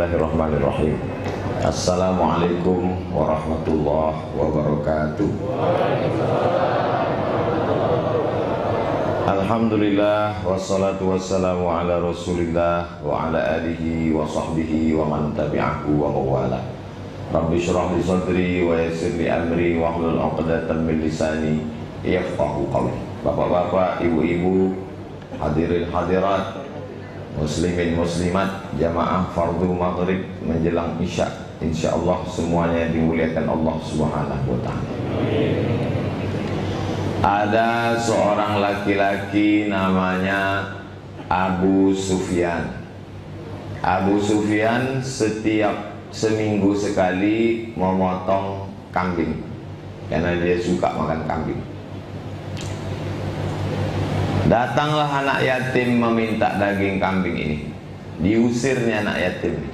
Bismillahirrahmanirrahim. Assalamualaikum warahmatullahi wabarakatuh. Alhamdulillah wassalatu wassalamu ala Rasulillah wa ala alihi wa sahbihi wa man tabi'ahu wa mawala. Rabbi syrah li sadri wa yassir li amri wa hlul 'uqdatam min lisani yafqahu qawli. Bapak-bapak, ibu-ibu, hadirin hadirat, muslimin muslimat, jamaah fardu maghrib menjelang isya, insyaallah semuanya dimuliakan Allah Subhanahu wa taala. Ada seorang laki-laki namanya Abu Sufyan. Abu Sufyan setiap seminggu sekali memotong kambing karena dia suka makan kambing. Datanglah anak yatim meminta daging kambing ini. Diusirnya anak yatim ini,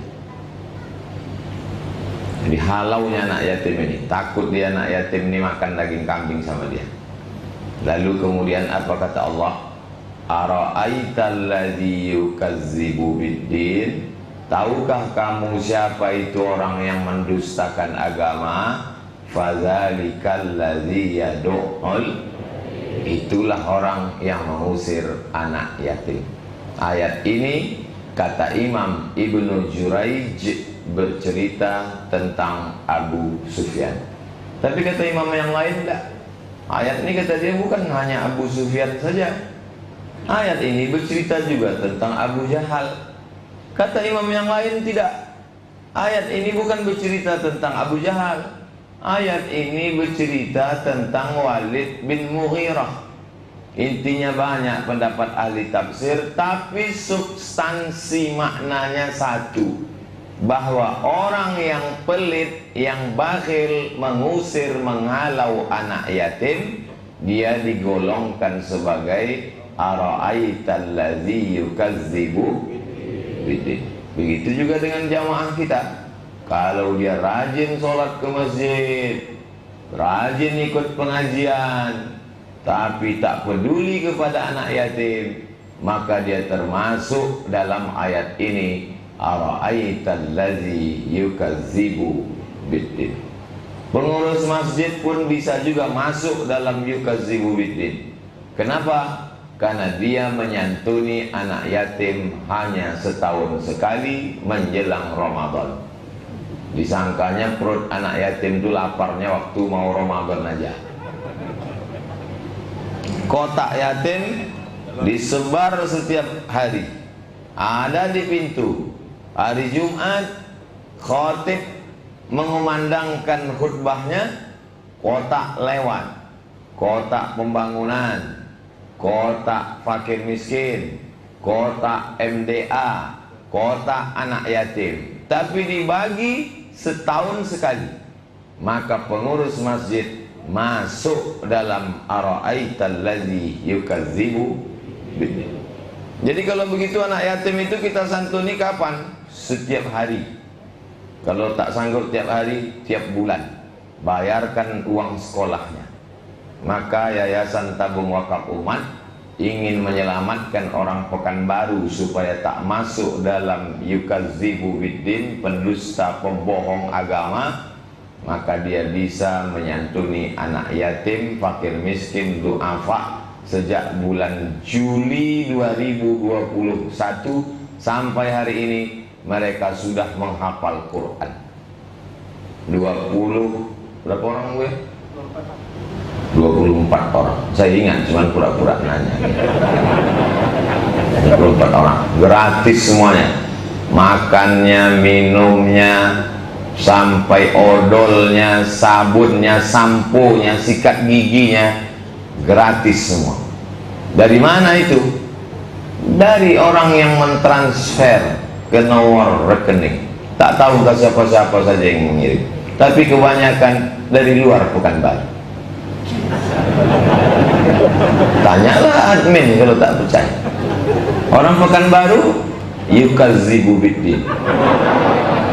dihalaunya anak yatim ini. Takut dia anak yatim ini makan daging kambing sama dia. Lalu kemudian apa kata Allah? Ara'aital ladzi yukazzibu biddin. Tahukah kamu siapa itu orang yang mendustakan agama? Fadzalikal ladzi yad'ul. Itulah orang yang mengusir anak yatim. Ayat ini kata Imam Ibnu Juraij bercerita tentang Abu Sufyan. Tapi kata imam yang lain enggak. Ayat ini kata dia bukan hanya Abu Sufyan saja. Ayat ini bercerita juga tentang Abu Jahal. Kata imam yang lain tidak. Ayat ini bukan bercerita tentang Abu Jahal. Ayat ini bercerita tentang Walid bin Mughirah. Intinya banyak pendapat ahli tafsir, tapi substansi maknanya satu, bahwa orang yang pelit, yang bakhil, mengusir, menghalau anak yatim, dia digolongkan sebagai ara'aital ladzi yukazzibu biddin. Begitu juga dengan jamaah kita. Kalau dia rajin sholat ke masjid, rajin ikut pengajian, tapi tak peduli kepada anak yatim, maka dia termasuk dalam ayat ini, ara'aital ladzi yukazzibu biddin. Pengurus masjid pun bisa juga masuk dalam yukazzibu biddin. Kenapa? Karena dia menyantuni anak yatim hanya setahun sekali menjelang Ramadan. Disangkanya perut anak yatim itu laparnya waktu mau Ramadan aja. Kotak yatim disebar setiap hari, ada di pintu. Hari Jumat khatib mengumandangkan khutbahnya, kotak lewat, kotak pembangunan, kotak fakir miskin, kotak MDA, kotak anak yatim. Tapi dibagi setahun sekali. Maka pengurus masjid masuk dalam ara'aital ladzi yukazzibu biddin. Jadi kalau begitu anak yatim itu kita santuni kapan? Setiap hari. Kalau tak sanggup tiap hari, tiap bulan bayarkan uang sekolahnya. Maka Yayasan Tabung Wakaf Umat ingin menyelamatkan orang Pekanbaru supaya tak masuk dalam yukazzibu biddin, pendusta, pembohong agama. Maka dia bisa menyantuni anak yatim, fakir miskin, du'afa sejak bulan Juli 2021 sampai hari ini. Mereka sudah menghafal Quran 20 berapa orang gue? 24 orang. Saya ingat, cuman pura-pura nanya. 24 orang, gratis semuanya. Makannya, minumnya, sampai odolnya, sabunnya, sampo-nya, sikat giginya, gratis semua. Dari mana itu? Dari orang yang mentransfer ke nomor rekening. Tak tahu ke siapa-siapa saja yang mengirim. Tapi kebanyakan dari luar Pekanbaru. Tanyalah admin kalau tak percaya. Orang Pekanbaru yukazzibu biddin.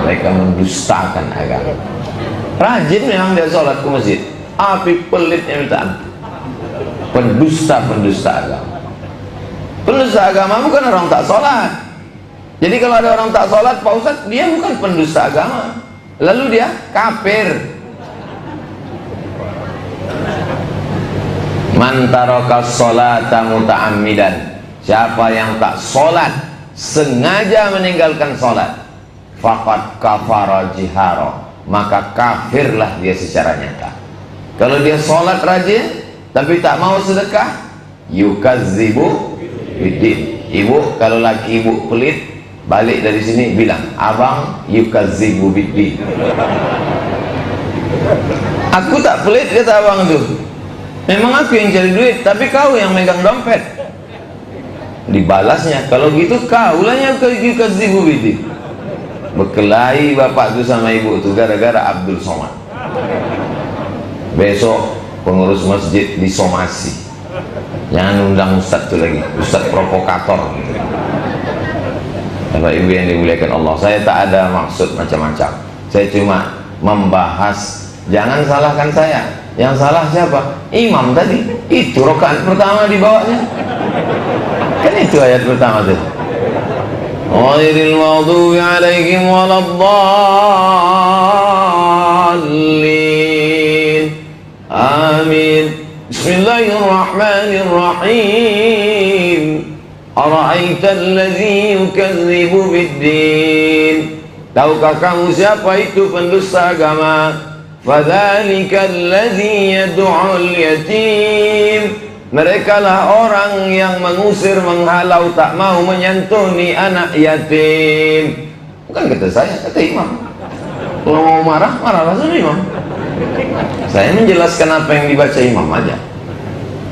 Mereka mendustakan agama. Rajin memang dia sholat ke masjid, tapi pelitnya minta ampun. Pendusta agama. Pendusta agama bukan orang tak sholat. Jadi kalau ada orang tak sholat, Pak Ustadz, dia bukan pendusta agama, lalu dia kafir. Man taraka sholata muta'ammidan, siapa yang tak sholat sengaja meninggalkan sholat, faqad kafara jihara, maka kafirlah dia secara nyata. Kalau dia sholat rajin tapi tak mau sedekah, yukazzibu biddin. Ibu, kalau laki ibu pelit, balik dari sini bilang, abang yukazzibu biddin. Aku tak pelit, kata abang tuh. Memang aku yang cari duit, tapi kau yang megang dompet. Dibalasnya, kalau gitu kaulah yang yukazzibu biddin. Berkelahi bapak itu sama ibu itu gara-gara Abdul Somad. Besok pengurus masjid disomasi, jangan undang ustadz itu lagi, ustadz provokator. Bapak ibu yang dimuliakan Allah, saya tak ada maksud macam-macam, saya cuma membahas. Jangan salahkan saya, yang salah siapa? Imam tadi, itu rakaat pertama dibawanya, kan itu ayat pertama tuh, ghairil maghdubi alaihim waladdallin. Amin. Bismillahirrahmanirrahim. Ara'aital ladzi yukadzibu biddin. Tahukah kamu siapa itu pendusta agama? Fadzalikal ladzi yad'ul yatim. Merekalah orang yang mengusir, menghalau, tak mau menyantuni anak yatim. Bukan kata saya, kata imam. Kalau mau marah, marahlah sama imam. Saya menjelaskan apa yang dibaca imam aja.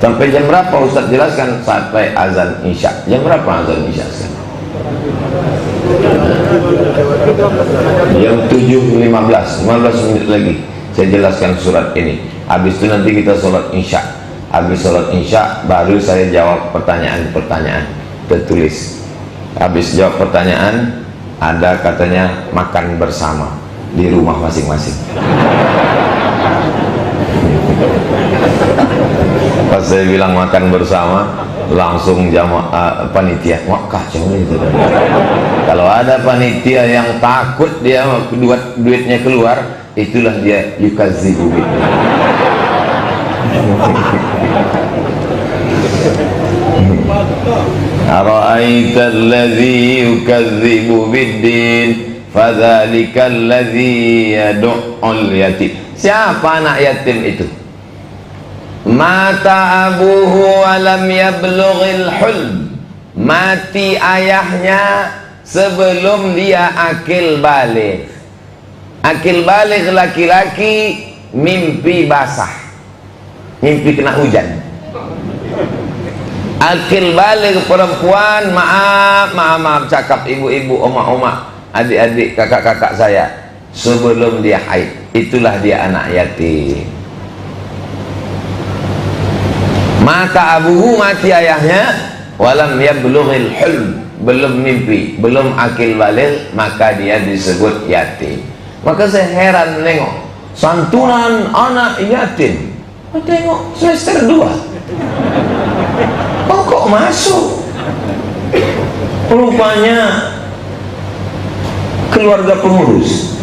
Sampai jam berapa Ustaz jelaskan? Sampai azan isya. Jam berapa azan isya? Jam 7.15, 15 menit lagi saya jelaskan surat ini. Habis itu nanti kita sholat isya. Habis sholat isya baru saya jawab pertanyaan-pertanyaan tertulis. Habis jawab pertanyaan, ada katanya makan bersama di rumah masing-masing. Pas saya bilang makan bersama, langsung jamaah panitia, wah kacau itu. Kalau ada panitia yang takut dia duitnya keluar, itulah dia yukadzibu biddin. Ara'aital ladzi yukadzibu biddin fadzalikal ladzi yad'ul yatim. Siapa anak yatim itu? Mata abuhu walam yablughil hulm. Mati ayahnya sebelum dia akil balik. Akil balik laki-laki mimpi basah, mimpi kena hujan. Akil balik perempuan, maaf cakap ibu-ibu, oma-oma, adik-adik, kakak-kakak saya, sebelum dia haid, itulah dia anak yatim. Mata abuhu, mati ayahnya, walam yablughil hulm, belum mimpi, belum akil balik, maka dia disebut yatim. Maka saya heran nengok santunan anak yatim, tengok semester 2. Oh kok masuk? Rupanya keluarga pengurus.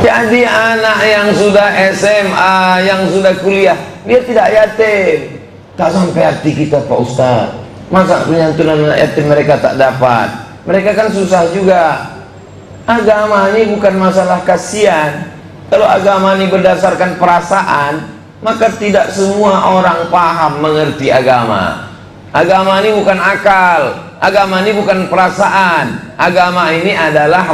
Jadi anak yang sudah SMA, yang sudah kuliah, dia tidak yatim. Tak sampai hati kita Pak Ustaz. Masa penyantunan anak yatim mereka tak dapat? Mereka kan susah juga. Agama ini bukan masalah kasihan. Kalau agama ini berdasarkan perasaan, maka tidak semua orang paham mengerti agama. Agama ini bukan akal, agama ini bukan perasaan. Agama ini adalah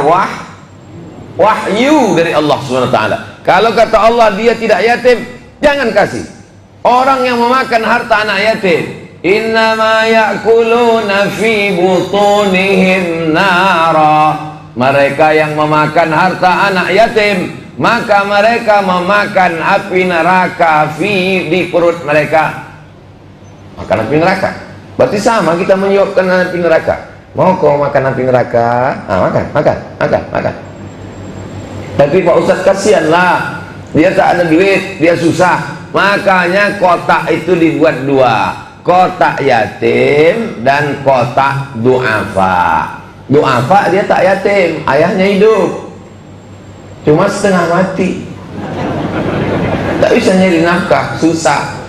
wahyu dari Allah SWT. Kalau kata Allah dia tidak yatim, jangan kasih. Orang yang memakan harta anak yatim, innama ya'kuluna fi butunihim nara. Mereka yang memakan harta anak yatim, maka mereka memakan api neraka di perut mereka. Makan api neraka. Berarti sama kita menyuapkan api neraka. Mau kau makan api neraka? Makan. Tapi Pak Ustaz kasihanlah, dia tak ada duit, dia susah. Makanya kotak itu dibuat 2. kotak yatim dan kotak du'afa. Du'afa dia tak yatim, ayahnya hidup, cuma setengah mati, tak bisa nyari nafkah, susah.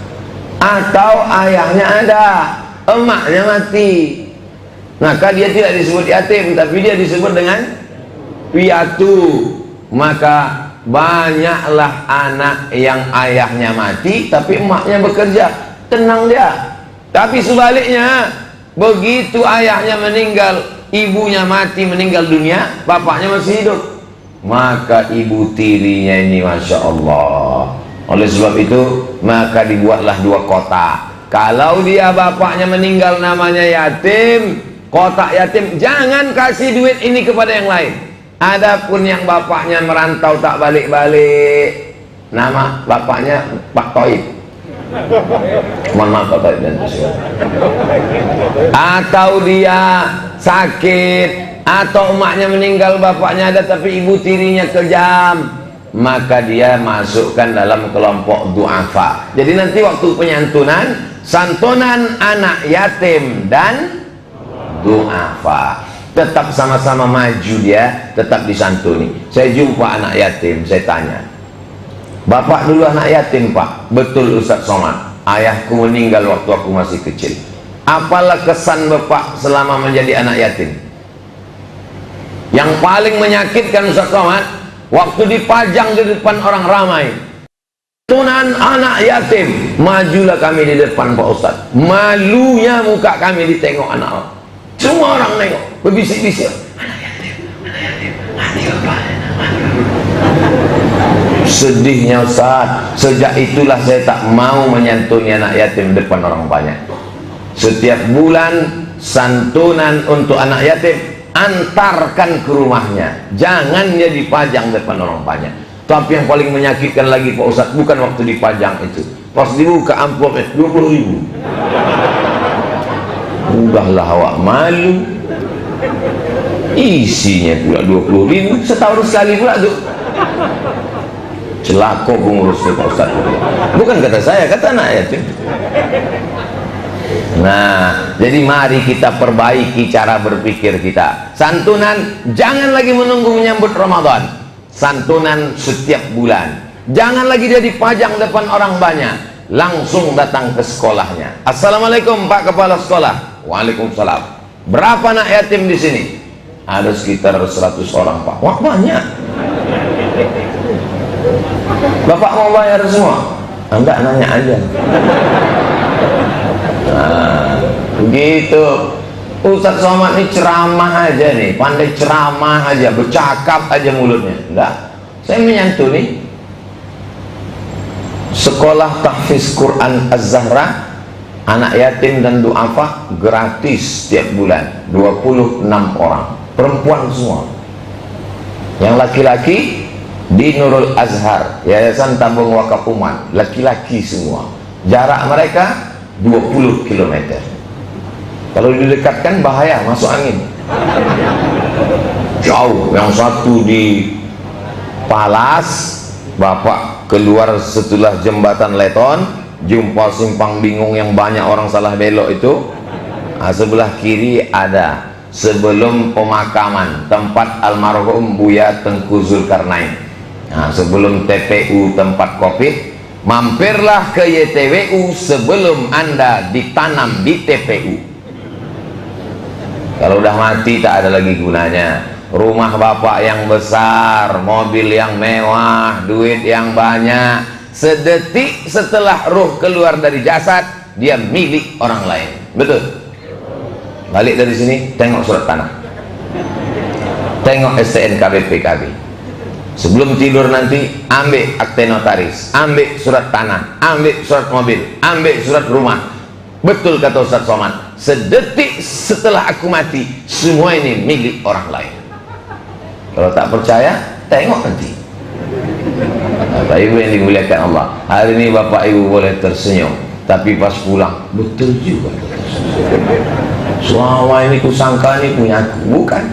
Atau ayahnya ada, emaknya mati, maka dia tidak disebut yatim, tapi dia disebut dengan piatu. Maka banyaklah anak yang ayahnya mati tapi emaknya bekerja, tenang dia. Tapi sebaliknya, begitu ayahnya meninggal, ibunya mati, meninggal dunia, bapaknya masih hidup, maka ibu tirinya ini Masya Allah. Oleh sebab itu maka dibuatlah dua kotak. Kalau dia bapaknya meninggal namanya yatim, kotak yatim, jangan kasih duit ini kepada yang lain. Adapun yang bapaknya merantau tak balik-balik, nama bapaknya Pak Toib, mohon maaf Pak Toib dan atau dia sakit, atau emaknya meninggal bapaknya ada tapi ibu tirinya kejam, maka dia masukkan dalam kelompok du'afa. Jadi nanti waktu penyantunan, santunan anak yatim dan du'afa tetap sama-sama maju, dia tetap disantuni. Saya jumpa anak yatim, saya tanya, bapak dulu anak yatim Pak? Betul Ustaz Somad, ayahku meninggal waktu aku masih kecil. Apalah kesan bapak selama menjadi anak yatim? Yang paling menyakitkan Ustaz Somad, waktu dipajang di depan orang ramai, tunan anak yatim, majulah kami di depan Pak Ustaz, malunya muka kami ditengok anak, semua orang nengok, berbisik-bisik, anak yatim, mati bapaknya. Sedihnya Ustaz, sejak itulah saya tak mau menyantuni anak yatim depan orang banyak. Setiap bulan santunan untuk anak yatim, antarkan ke rumahnya, jangan dia dipajang depan orang banyak. Tapi yang paling menyakitkan lagi Pak Ustaz, bukan waktu dipajang itu, pas dibuka amplopnya 20.000. Udahlah awak malu, isinya pula 20.000, setahun sekali pula tuh. Celaka pengurus Pak Ustaz. Bukan kata saya, kata anak yatim. Nah, jadi mari kita perbaiki cara berpikir kita. Santunan jangan lagi menunggu menyambut Ramadan, santunan setiap bulan. Jangan lagi dia dipajang depan orang banyak, langsung datang ke sekolahnya. Assalamualaikum Pak Kepala Sekolah. Waalaikumsalam. Berapa anak yatim di sini? Ada sekitar 100 orang Pak. Wah banyak. Bapak mau bayar semua? Enggak, nanya aja. Nah, begitu. Ustaz Somad ini ceramah aja nih, pandai ceramah aja, bercakap aja mulutnya. Enggak, saya menyantuni sekolah tahfiz Quran Az-Zahra, anak yatim dan du'afa gratis setiap bulan, 26 orang, perempuan semua. Yang laki-laki di Nurul Azhar, Yayasan Tabung Wakaf Umat, laki-laki semua. Jarak mereka 20 km. Kalau didekatkan bahaya, masuk angin. Jauh. Yang satu di Palas, bapak keluar setelah jembatan Leton, jumpa simpang bingung yang banyak orang salah belok itu. Nah, sebelah kiri ada sebelum pemakaman tempat almarhum Buya Tengku Zulkarnain. Nah, sebelum TPU tempat Covid, mampirlah ke YTWU sebelum Anda ditanam di TPU. Kalau udah mati tak ada lagi gunanya. Rumah bapak yang besar, mobil yang mewah, duit yang banyak, sedetik setelah ruh keluar dari jasad, dia milik orang lain. Betul? Balik dari sini, tengok surat tanah, tengok STNK BPKB. Sebelum tidur nanti, ambil akte notaris, ambil surat tanah, ambil surat mobil, ambil surat rumah. Betul kata Ustaz Somad, sedetik setelah aku mati, semua ini milik orang lain. Kalau tak percaya, tengok nanti. Bapak Ibu yang dimuliakan Allah, hari ini Bapak Ibu boleh tersenyum, tapi pas pulang, betul juga. Selama ini kusangka ini punya aku, bukan.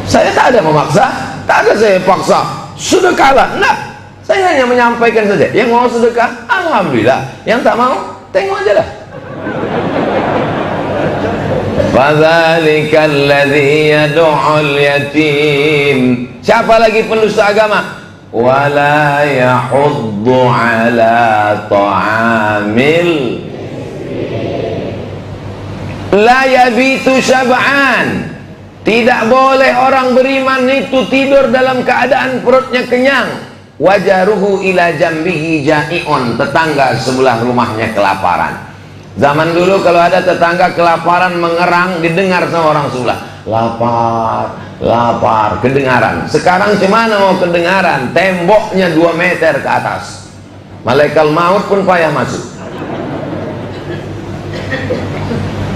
Saya tak ada memaksa, tak ada saya paksa. Sedekahlah, enggak. Saya hanya menyampaikan saja. Yang mau sedekah, alhamdulillah. Yang tak mau, tengok aja lah. Fadzalikal ladzi yad'ul yatim. Siapa lagi pendusta agama? Wala yahuddu ala ta'amil, la yabitu syab'an. Tidak boleh orang beriman itu tidur dalam keadaan perutnya kenyang. Wajaruhu ila jambihi ja'i'un, tetangga sebelah rumahnya kelaparan. Zaman dulu kalau ada tetangga kelaparan mengerang, didengar sama orang sebelah, lapar, lapar, kedengaran. Sekarang gimana mau kedengaran? Temboknya 2 meter ke atas, malaikat maut pun payah masuk.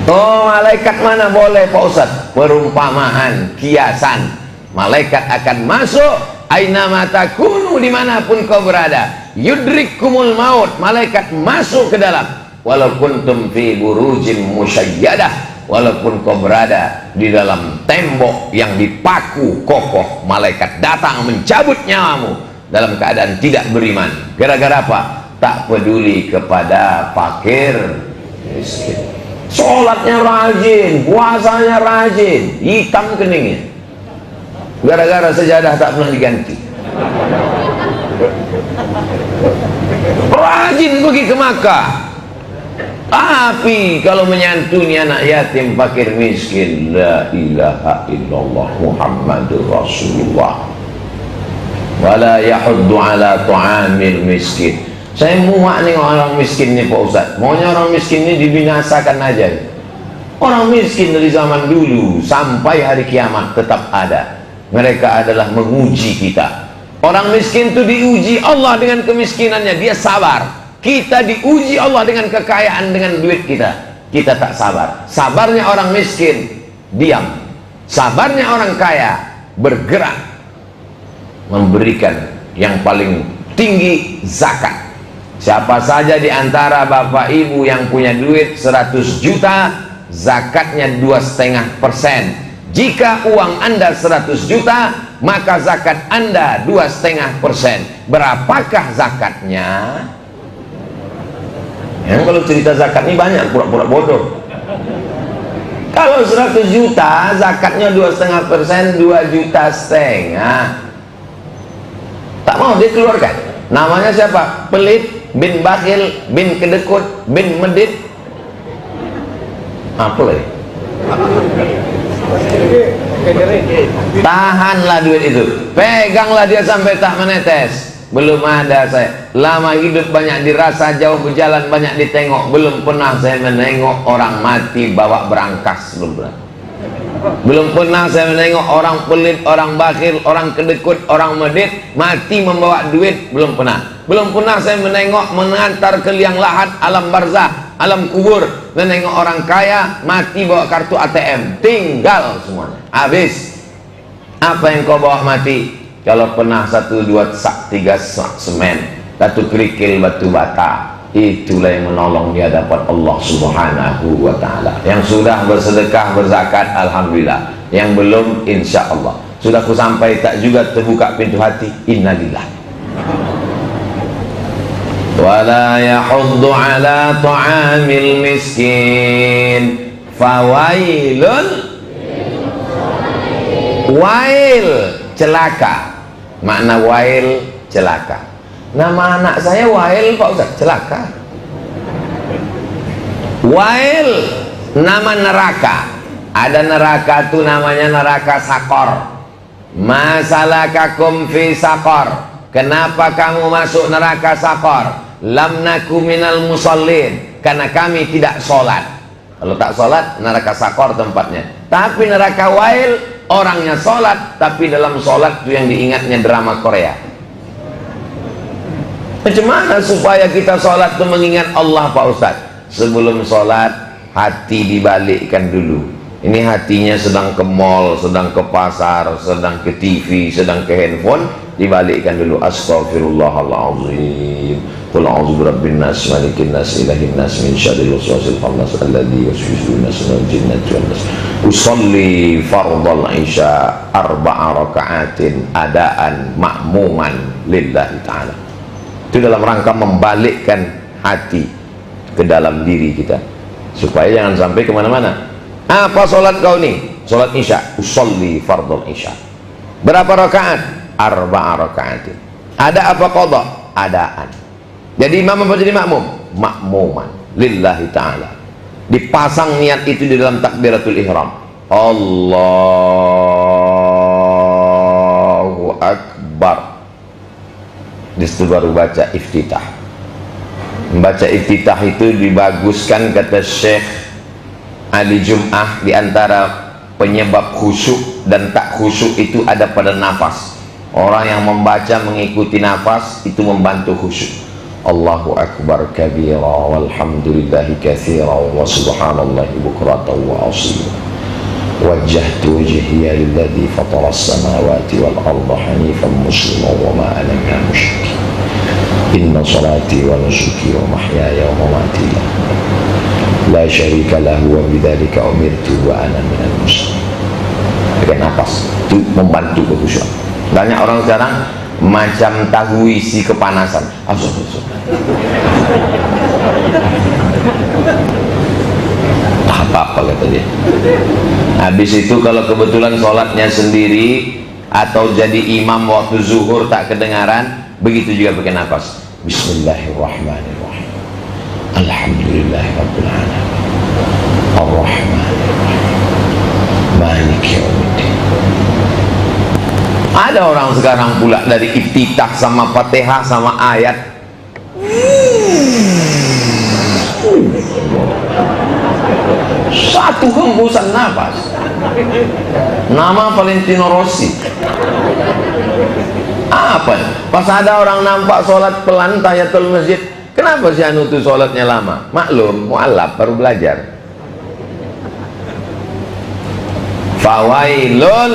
Oh, malaikat mana boleh Pak Ustadz? Perumpamaan, kiasan. Malaikat akan masuk aina matakunu, dimanapun kau berada. Yudrikumul maut, malaikat masuk ke dalam. Walau kuntum fi burujin musyayyadah, walaupun kau berada di dalam tembok yang dipaku kokoh, malaikat datang mencabut nyawamu dalam keadaan tidak beriman. Gara-gara apa? Tak peduli kepada fakir miskin. Sholatnya rajin, puasanya rajin, hitam keningnya, gara-gara sejadah tak pernah diganti. Rajin pergi ke Makkah, tapi kalau menyantuni anak yatim fakir miskin, la ilaha illallah Muhammadur Rasulullah, wala yahuddu ala ta'amil miskin. Saya muak nih orang miskin nih Pak Ustadz. Maunya orang miskin ini dibinasakan aja. Orang miskin dari zaman dulu sampai hari kiamat tetap ada. Mereka adalah menguji kita. Orang miskin itu diuji Allah dengan kemiskinannya, dia sabar. Kita diuji Allah dengan kekayaan, dengan duit kita. Kita tak sabar. Sabarnya orang miskin, diam. Sabarnya orang kaya, bergerak, memberikan yang paling tinggi, zakat. Siapa saja di antara bapak ibu yang punya duit 100 juta, zakatnya 2,5%. Jika uang Anda 100 juta, maka zakat Anda 2,5%. Berapakah zakatnya? Ya, kalau cerita zakat ini banyak, pura-pura bodoh. Kalau 100 juta, zakatnya 2,5%, 2,5 juta. Tak mau dia keluarkan. Namanya siapa? Pelit, bin bakhil, bin kedekut, bin medit. Apa lagi? Tahanlah duit itu, peganglah dia sampai tak menetes. Belum ada saya, lama hidup banyak dirasa, jauh berjalan banyak ditengok. Belum pernah saya menengok orang mati bawa berangkas, belum pernah. Belum pernah saya menengok orang pelit, orang bakhil, orang kedekut, orang medit mati membawa duit, belum pernah. Belum pernah saya menengok mengantar ke liang lahat, alam barzah, alam kubur, menengok orang kaya mati bawa kartu ATM, tinggal semuanya, habis. Apa yang kau bawa mati? Kalau pernah 1, 2 sak, 3 sak semen, 1 kerikil batu bata, itulah yang menolong di hadapan Allah Subhanahu wa ta'ala. Yang sudah bersedekah, berzakat, alhamdulillah. Yang belum, insya Allah. Sudah ku sampai tak juga terbuka pintu hati, innalillah. Wala yahuddu ala ta'amil miskin, fawailun, wail, celaka. Makna wail, celaka. Nama anak saya Wail Pak Ustaz, celaka. Wail, nama neraka. Ada neraka tuh namanya neraka sakor. Masalakakum fi sakor. Kenapa kamu masuk neraka sakor? Lam naku minal musallin. Karena kami tidak sholat. Kalau tak sholat, neraka sakor tempatnya. Tapi neraka Wail, orangnya sholat, tapi dalam sholat itu yang diingatnya drama Korea. Macam mana supaya kita sholat itu mengingat Allah Pak Ustaz? Sebelum sholat, hati dibalikkan dulu. Ini hatinya sedang ke mall, sedang ke pasar, sedang ke TV, sedang ke handphone, dibalikkan dulu. Astaghfirullahaladzim. Qul a'udzu birabbin nas, malikin nas, ilahin nas, min syarril waswasil khannas, alladzi yuwaswisu fi sudurin jinnati wan nas. Usolli fardal isya 4 raka'atin adaan ma'muman lillahi ta'ala. Itu dalam rangka membalikkan hati ke dalam diri kita, supaya jangan sampai kemana-mana. Apa sholat kau nih? Sholat isya. Usolli fardul isya. Berapa rakaat? 4 rakaat. Ada apa qadha? Adaan. Jadi imam apa jadi makmum? Makmuman lillahi ta'ala. Dipasang niat itu di dalam takbiratul ihram. Allahu Akbar. Disitu baru baca iftitah. Membaca iftitah itu dibaguskan, kata Syekh Ali Jum'ah, diantara penyebab khusyuk dan tak khusyuk itu ada pada nafas. Orang yang membaca mengikuti nafas itu membantu khusyuk. Allahu Akbar kabira walhamdulillahi katsira wa subhanallahi bukratan wa asila. Wajjahtu wajhiya lilladzi fatara as-samawati wal arda hanifan musliman wa ma ana minal musyrikin. Inna salati wa nusuki wa mahyaya wa mamati la syarika lahu wa bidzalika umirtu wa ana minal muslimin. Pakai nafas itu membantu kekhusyukan. Banyak orang sekarang macam tahu isi kepanasan. Apa-apa kata dia. Habis itu kalau kebetulan sholatnya sendiri atau jadi imam waktu zuhur tak kedengaran, begitu juga pakai nafas. Bismillahirrahmanirrahim. Alhamdulillahirabbil alamin. Ar-Rahmanirrahim. Maliki yaumiddin. Ada orang sekarang pula dari iftitah sama Fatihah sama ayat satu hembusan nafas. Nama Valentino Rossi. Apa? Pas ada orang nampak sholat pelan tahiyatul masjid, kenapa si anu tuh sholatnya lama? Maklum, mu'allaf baru belajar. Fawailun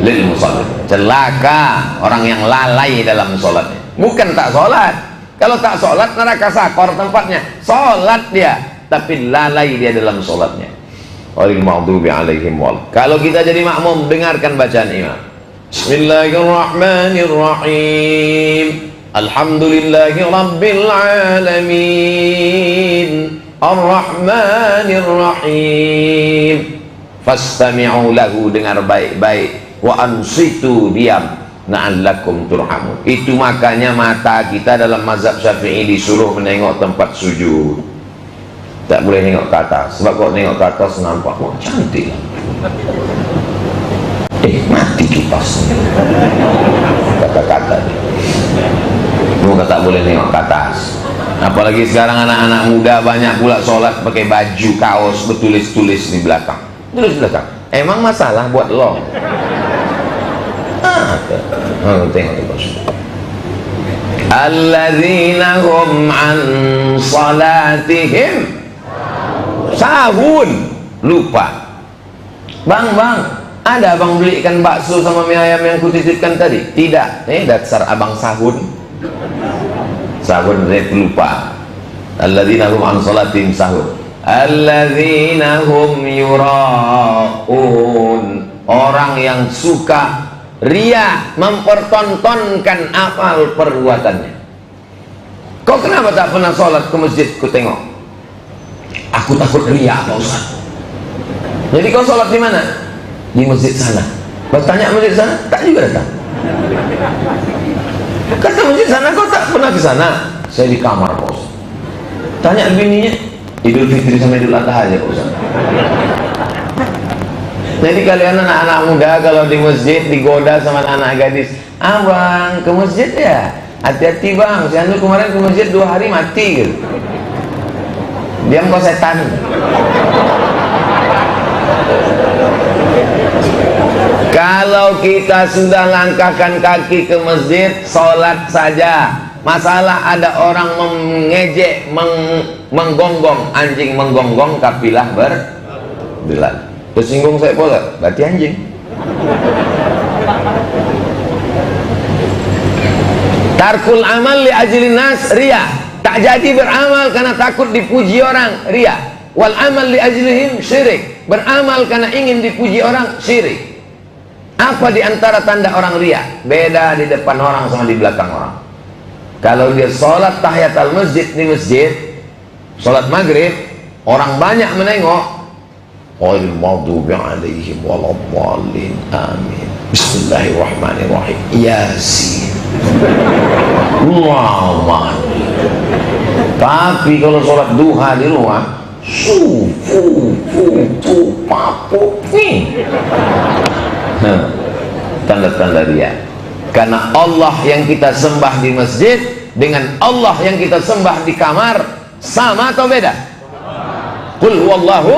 lil musallin. Celaka orang yang lalai dalam sholatnya. Bukan tak sholat. Kalau tak sholat neraka sakor tempatnya. Sholat dia, tapi lalai dia dalam sholatnya. Walil maghdubi alaihim wal. Kalau kita jadi makmum, dengarkan bacaan imam. Bismillahirrahmanirrahim. Alhamdulillahi rabbil alamin. Ar-Rahmanirrahim. Fastami'u lahu, dengar baik-baik. Wa ansitu, diam. Na'allakum turhamun. Itu makanya mata kita dalam mazhab Syafi'i disuruh menengok tempat sujud. Tak boleh tengok ke atas. Sebab kalau tengok ke atas nampak, wah cantik. Mati kipasnya. Kata-kata dia. Muka tak boleh tengok ke atas. Apalagi sekarang anak-anak muda banyak pula sholat pakai baju kaos bertulis-tulis di belakang. Tulis di belakang. Emang masalah buat lo? Tengok itu. Alladzina hum an salatihim sahun, lupa. Bang, ada abang belikan bakso sama mie ayam yang kutitipkan tadi? Tidak. Dasar abang sahun. Sahun dia lupa. Alladzina hum an salatihim sahun. Alladzina hum yura'un. Orang yang suka riya, mempertontonkan amal perbuatannya. Kau kenapa tak pernah sholat ke masjid? Ku tengok. Aku takut riya, Pak Ustaz. Jadi kau sholat di mana? Di masjid sana. Bertanya masjid sana, tak juga datang. Kata masjid sana, kau tak pernah ke sana? Saya di kamar, Pak Ustaz. Tanya bininya, Idul Fitri sama Idul Adha aja, Pak Ustaz. Jadi kalian anak-anak muda kalau di masjid digoda sama anak gadis, abang ke masjid ya, hati-hati bang, si Anu kemarin ke masjid 2 hari mati gitu. Diam kau setan. Kalau kita sudah langkahkan kaki ke masjid, sholat saja. Masalah ada orang mengejek, menggonggong, anjing menggonggong, kafilah berjalan. Tersinggung saya pula, berarti anjing. Tarkul amal li ajlin nas riya. Tak jadi beramal karena takut dipuji orang, riya. Wal amal li ajlihim syirik. Beramal karena ingin dipuji orang, syirik. Apa di antara tanda orang riya? Beda di depan orang sama di belakang orang. Kalau dia sholat tahiyatul masjid di masjid, sholat maghrib, orang banyak menengok, ghairil maghdubi 'alaihim waladdallin. Amin. Bismillahirrahmanirrahim. Yasin. Lama. Tapi kalau sholat duha di rumah, tanda-tanda dia. Karena Allah yang kita sembah di masjid dengan Allah yang kita sembah di kamar sama atau beda? Qul huwallahu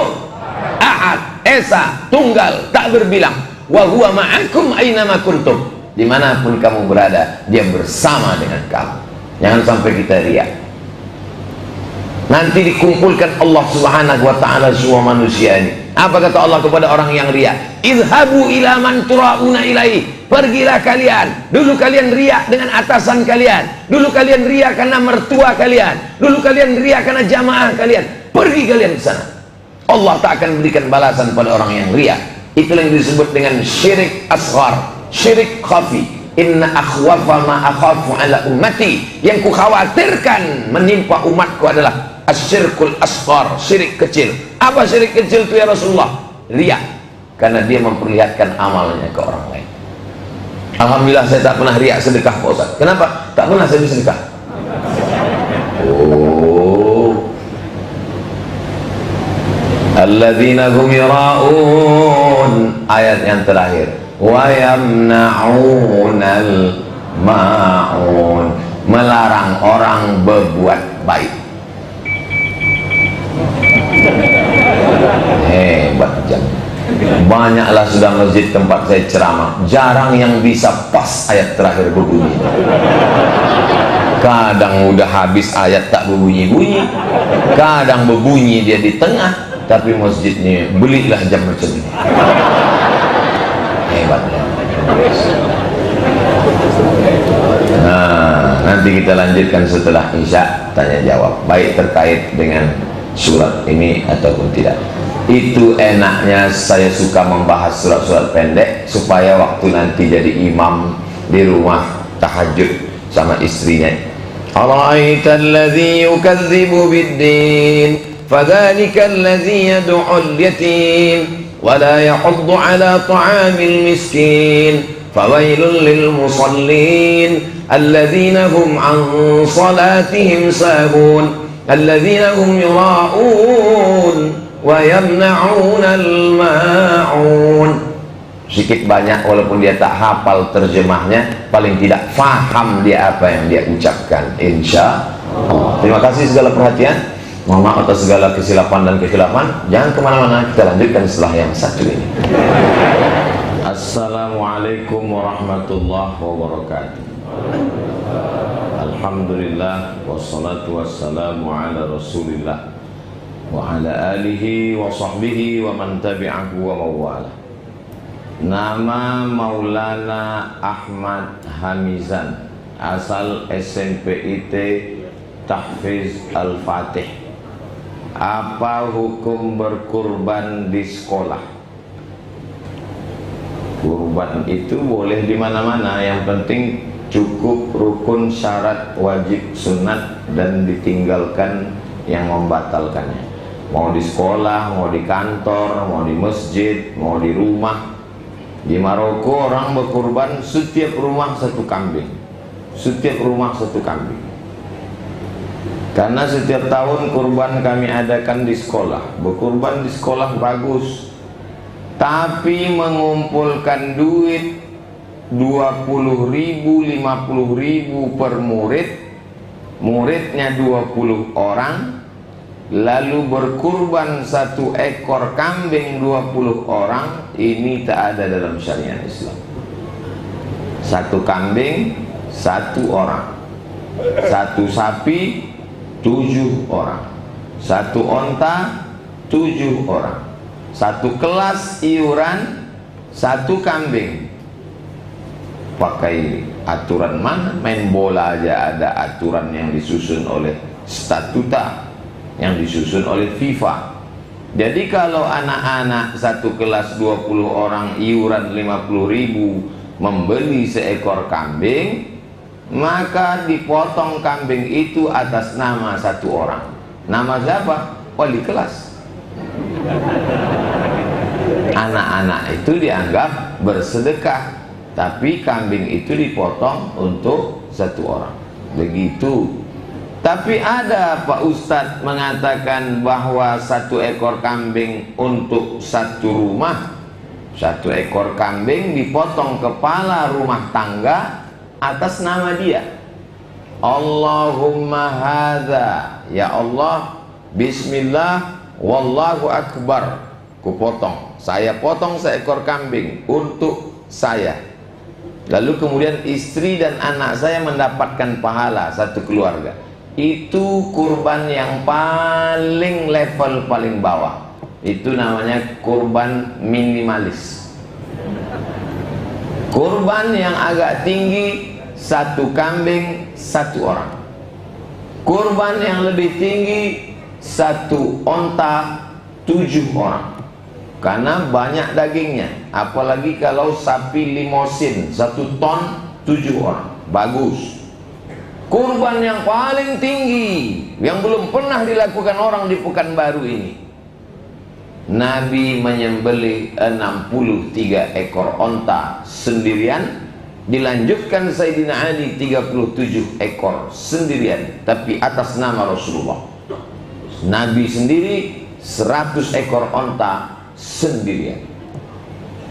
ahad, esa, tunggal, tak berbilang. Wa huwa ma'akum aynama kuntum. Dimanapun kamu berada, dia bersama dengan kamu. Jangan sampai kita riak. Nanti dikumpulkan Allah subhanahu wa ta'ala semua manusia ini. Apa kata Allah kepada orang yang riak? Idhabu ila man tura'una ilaihi. Pergilah kalian. Dulu kalian riak dengan atasan kalian. Dulu kalian riak karena mertua kalian. Dulu kalian riak karena jamaah kalian. Pergi kalian ke sana. Allah tak akan berikan balasan pada orang yang riak. Itulah yang disebut dengan syirik asghar, syirik khafi. Inna akhwafa ma akhafu ala ummati. Yang ku khawatirkan menimpa umatku adalah asyirkul asghar, syirik kecil. Apa syirik kecil itu ya Rasulullah? Riya. Karena dia memperlihatkan amalnya ke orang lain. Alhamdulillah saya tak pernah riya sedekah Pak Ustaz. Kenapa? Tak pernah saya bersedekah. Oh. Alladzina hum yura'un. Ayat yang terakhir. Wa yamna'unal ma'un. Melarang orang berbuat baik. Hebat jam. Banyaklah sudah masjid tempat saya ceramah, jarang yang bisa pas ayat terakhir berbunyi. Kadang udah habis ayat tak berbunyi-bunyi, kadang berbunyi dia di tengah, tapi masjidnya belilah jam macam ini. Hebatnya. Nah, nanti kita lanjutkan setelah Isya tanya jawab, baik terkait dengan surat ini ataupun tidak. Itu enaknya saya suka membahas surat-surat pendek supaya waktu nanti jadi imam di rumah tahajud sama istrinya. Ara'aita alladhi yukadzibu bid-din fadhalika alladhi yad'ul yatim wa la yahuddu ala ta'amil miskin fawailul lil musallin alladhina hum an salatihim sahun alladhina hum yura'un wa yamna'unal ma'un. Sedikit banyak walaupun dia tak hafal terjemahnya, paling tidak faham dia apa yang dia ucapkan, insya Allah. Terima kasih segala perhatian, mohon maaf atas segala kesilapan dan kekhilafan. Jangan kemana-mana, kita lanjutkan setelah yang satu ini. Assalamualaikum warahmatullahi wabarakatuh. Alhamdulillah wassalatu wassalamu ala rasulillah wa ala alihi wa sahbihi wa man tabi'ahu wa mawala. Nama Maulana Ahmad Hamizan, asal SMP IT Tahfiz Al-Fatih. Apa hukum berkurban di sekolah? Kurban itu boleh di mana-mana, yang penting cukup rukun, syarat, wajib, sunat, dan ditinggalkan yang membatalkannya. Mau di sekolah, mau di kantor, mau di masjid, mau di rumah. Di Maroko orang berkurban setiap rumah satu kambing. Setiap rumah satu kambing. Karena setiap tahun kurban kami adakan di sekolah. Berkurban di sekolah bagus. Tapi mengumpulkan duit 20.000, 50.000 per murid. Muridnya 20 orang. Lalu berkurban satu ekor kambing 20 orang, ini tak ada dalam syariat Islam. Satu kambing, satu orang. Satu sapi, 7 orang. Satu onta, 7 orang. Satu kelas iuran, satu kambing. Pakai aturan mana? Main bola aja ada aturan yang disusun oleh statuta, yang disusun oleh FIFA. Jadi kalau anak-anak satu kelas 20 orang iuran 50.000 membeli seekor kambing, maka dipotong kambing itu atas nama satu orang. Nama siapa? Wali kelas. anak-anak itu dianggap bersedekah, tapi kambing itu dipotong untuk satu orang. Begitu. Tapi ada Pak Ustadz mengatakan bahwa satu ekor kambing untuk satu rumah. Satu ekor kambing dipotong kepala rumah tangga atas nama dia. Allahumma hadza, ya Allah, bismillah, wallahu akbar. Kupotong, saya potong seekor kambing untuk saya. Lalu kemudian istri dan anak saya mendapatkan pahala satu keluarga. Itu kurban yang paling level paling bawah. Itu namanya kurban minimalis. Kurban yang agak tinggi, satu kambing satu orang. Kurban yang lebih tinggi, satu onta 7 orang. Karena banyak dagingnya. Apalagi kalau sapi limosin 1 ton 7 orang. Bagus. Kurban yang paling tinggi, yang belum pernah dilakukan orang di Pekanbaru ini, Nabi menyembelih 63 ekor onta sendirian. Dilanjutkan Sayyidina Ali 37 ekor sendirian, tapi atas nama Rasulullah. Nabi sendiri 100 ekor onta sendirian.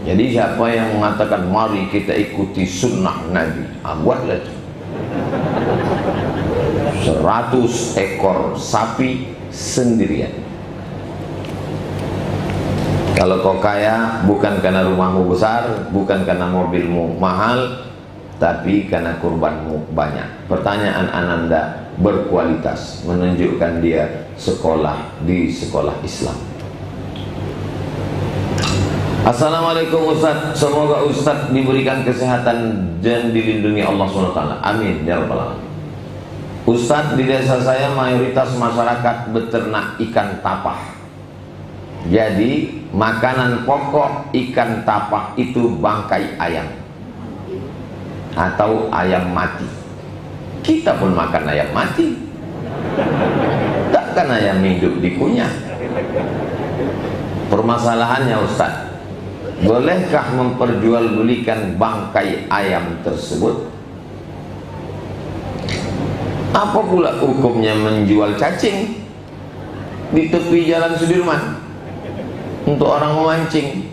Jadi siapa yang mengatakan mari kita ikuti sunnah Nabi, buatlah 100 ekor sapi sendirian. Kalau kau kaya, bukan karena rumahmu besar, bukan karena mobilmu mahal, tapi karena kurbanmu banyak. Pertanyaan Ananda berkualitas, menunjukkan dia sekolah di sekolah Islam. Assalamualaikum Ustaz, semoga Ustaz diberikan kesehatan dan dilindungi Allah SWT. Amin ya rabbal alamin. Ustaz, di desa saya mayoritas masyarakat beternak ikan tapah. Jadi makanan pokok ikan tapah itu bangkai ayam atau ayam mati. Kita pun makan ayam mati. Takkan ayam hidup dikunyah. Permasalahannya Ustaz, bolehkah memperjualbelikan bangkai ayam tersebut? Apa pula hukumnya menjual cacing di tepi jalan Sudirman untuk orang memancing?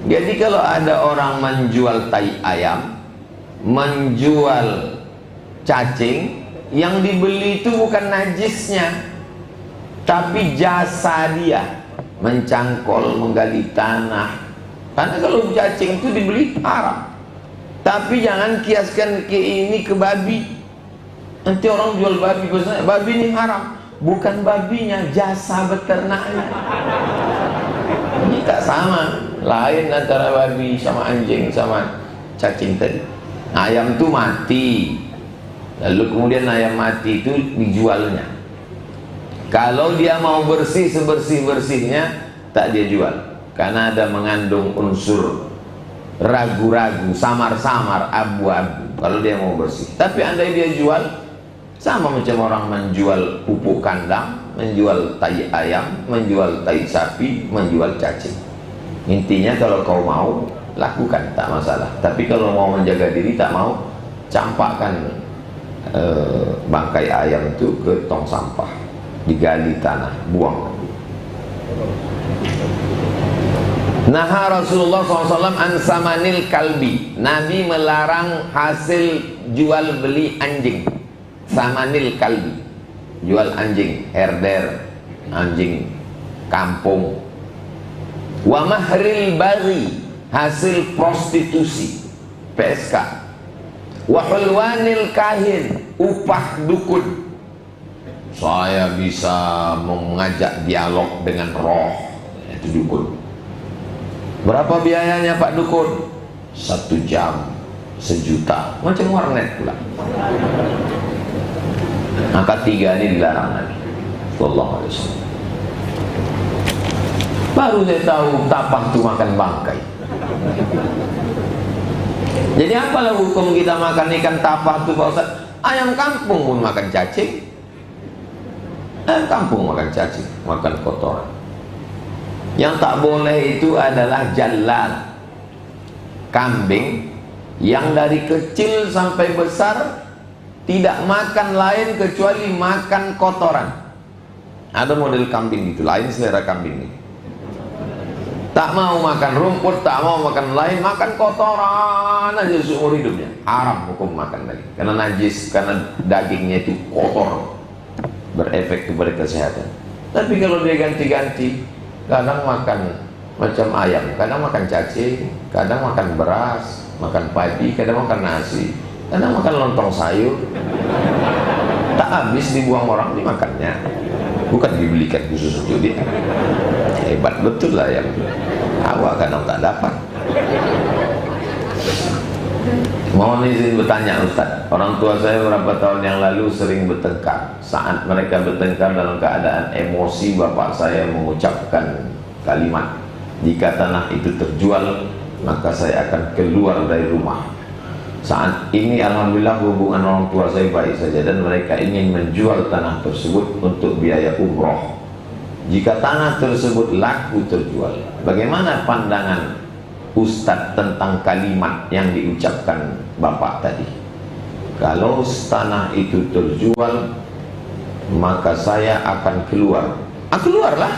Jadi kalau ada orang menjual tai ayam, menjual cacing, yang dibeli itu bukan najisnya, tapi jasa dia mencangkol, menggali tanah. Karena kalau cacing itu dibeli haram. Tapi jangan kiaskan ke ini ke babi. Nanti orang jual babi, babi ini haram. Bukan babinya, jasa beternaknya. Ini tak sama. Lain antara babi sama anjing sama cacing tadi. Ayam itu mati, lalu kemudian ayam mati itu dijualnya. Kalau dia mau bersih sebersih-bersihnya, tak dia jual, karena ada mengandung unsur ragu-ragu, samar-samar, abu-abu kalau dia mau bersih. Tapi andai dia jual, sama macam orang menjual pupuk kandang, menjual tai ayam, menjual tai sapi, menjual cacing. Intinya kalau kau mau, lakukan, tak masalah. Tapi kalau mau menjaga diri, tak mau, campakkan bangkai ayam itu ke tong sampah, digali tanah, buang. Naha Rasulullah SAW an samanil kalbi. Nabi melarang hasil jual beli anjing. Samanil kalbi, jual anjing herder, anjing kampung. Wa mahril bari, hasil prostitusi, PSK. Wa hulwanil kahin, upah dukun. Saya bisa mengajak dialog dengan roh, itu dukun. Berapa biayanya Pak Dukun? 1 jam 1 juta, macam warnet pula. Maka 3 ini dilarang Nabi sallallahu alaihi wasallam. Baru saya tahu tapah itu makan bangkai. Jadi apalah hukum kita makan ikan tapah itu Pak Ustaz? Ayam kampung pun makan cacing. Ayam kampung makan cacing, makan kotoran. Yang tak boleh itu adalah jalal, kambing yang dari kecil sampai besar tidak makan lain kecuali makan kotoran. Ada model kambing gitu, lain selera kambing ini. Tak mau makan rumput, tak mau makan lain, makan kotoran aja seumur hidupnya. Haram hukum makan daging, karena najis, karena dagingnya itu kotor, berefek kepada kesehatan. Tapi kalau dia ganti-ganti, kadang makan macam ayam, kadang makan cacing, kadang makan beras, makan padi, kadang makan nasi, kadang makan lontong sayur. Tak habis dibuang orang, dimakannya. Bukan dibelikan khusus untuk dia. Hebat betul lah yang awak kadang tak dapat. Mohon izin bertanya Ustaz, orang tua saya beberapa tahun yang lalu sering bertengkar. Saat mereka bertengkar dalam keadaan emosi, bapak saya mengucapkan kalimat, jika tanah itu terjual maka saya akan keluar dari rumah. Saat ini alhamdulillah hubungan orang tua saya baik saja, dan mereka ingin menjual tanah tersebut untuk biaya umroh. Jika tanah tersebut laku terjual, bagaimana pandangan Ustadz tentang kalimat yang diucapkan bapak tadi? Kalau tanah itu terjual maka saya akan keluar. Keluarlah.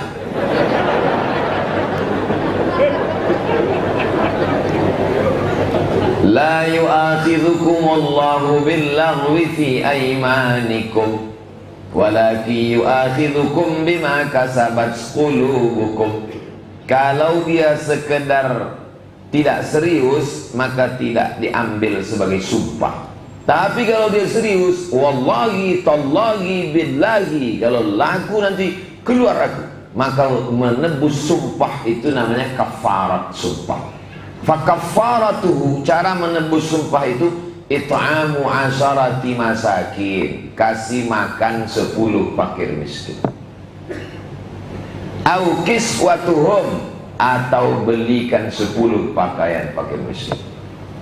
La yu'akhidhukumullahu billaghwi fi aymanikum walakin yu'akhidhukum bima kasabat qulubukum. Kalau dia sekedar tidak serius maka tidak diambil sebagai sumpah. Tapi kalau dia serius, wallahi tallahi billahi, kalau laku nanti keluar aku, maka menebus sumpah itu namanya kafarat sumpah. Fakafaratuhu, cara menebus sumpah itu it'amu asharati masakin, kasih makan 10 fakir miskin. Au kiswatuhum, atau belikan 10 pakaian fakir miskin.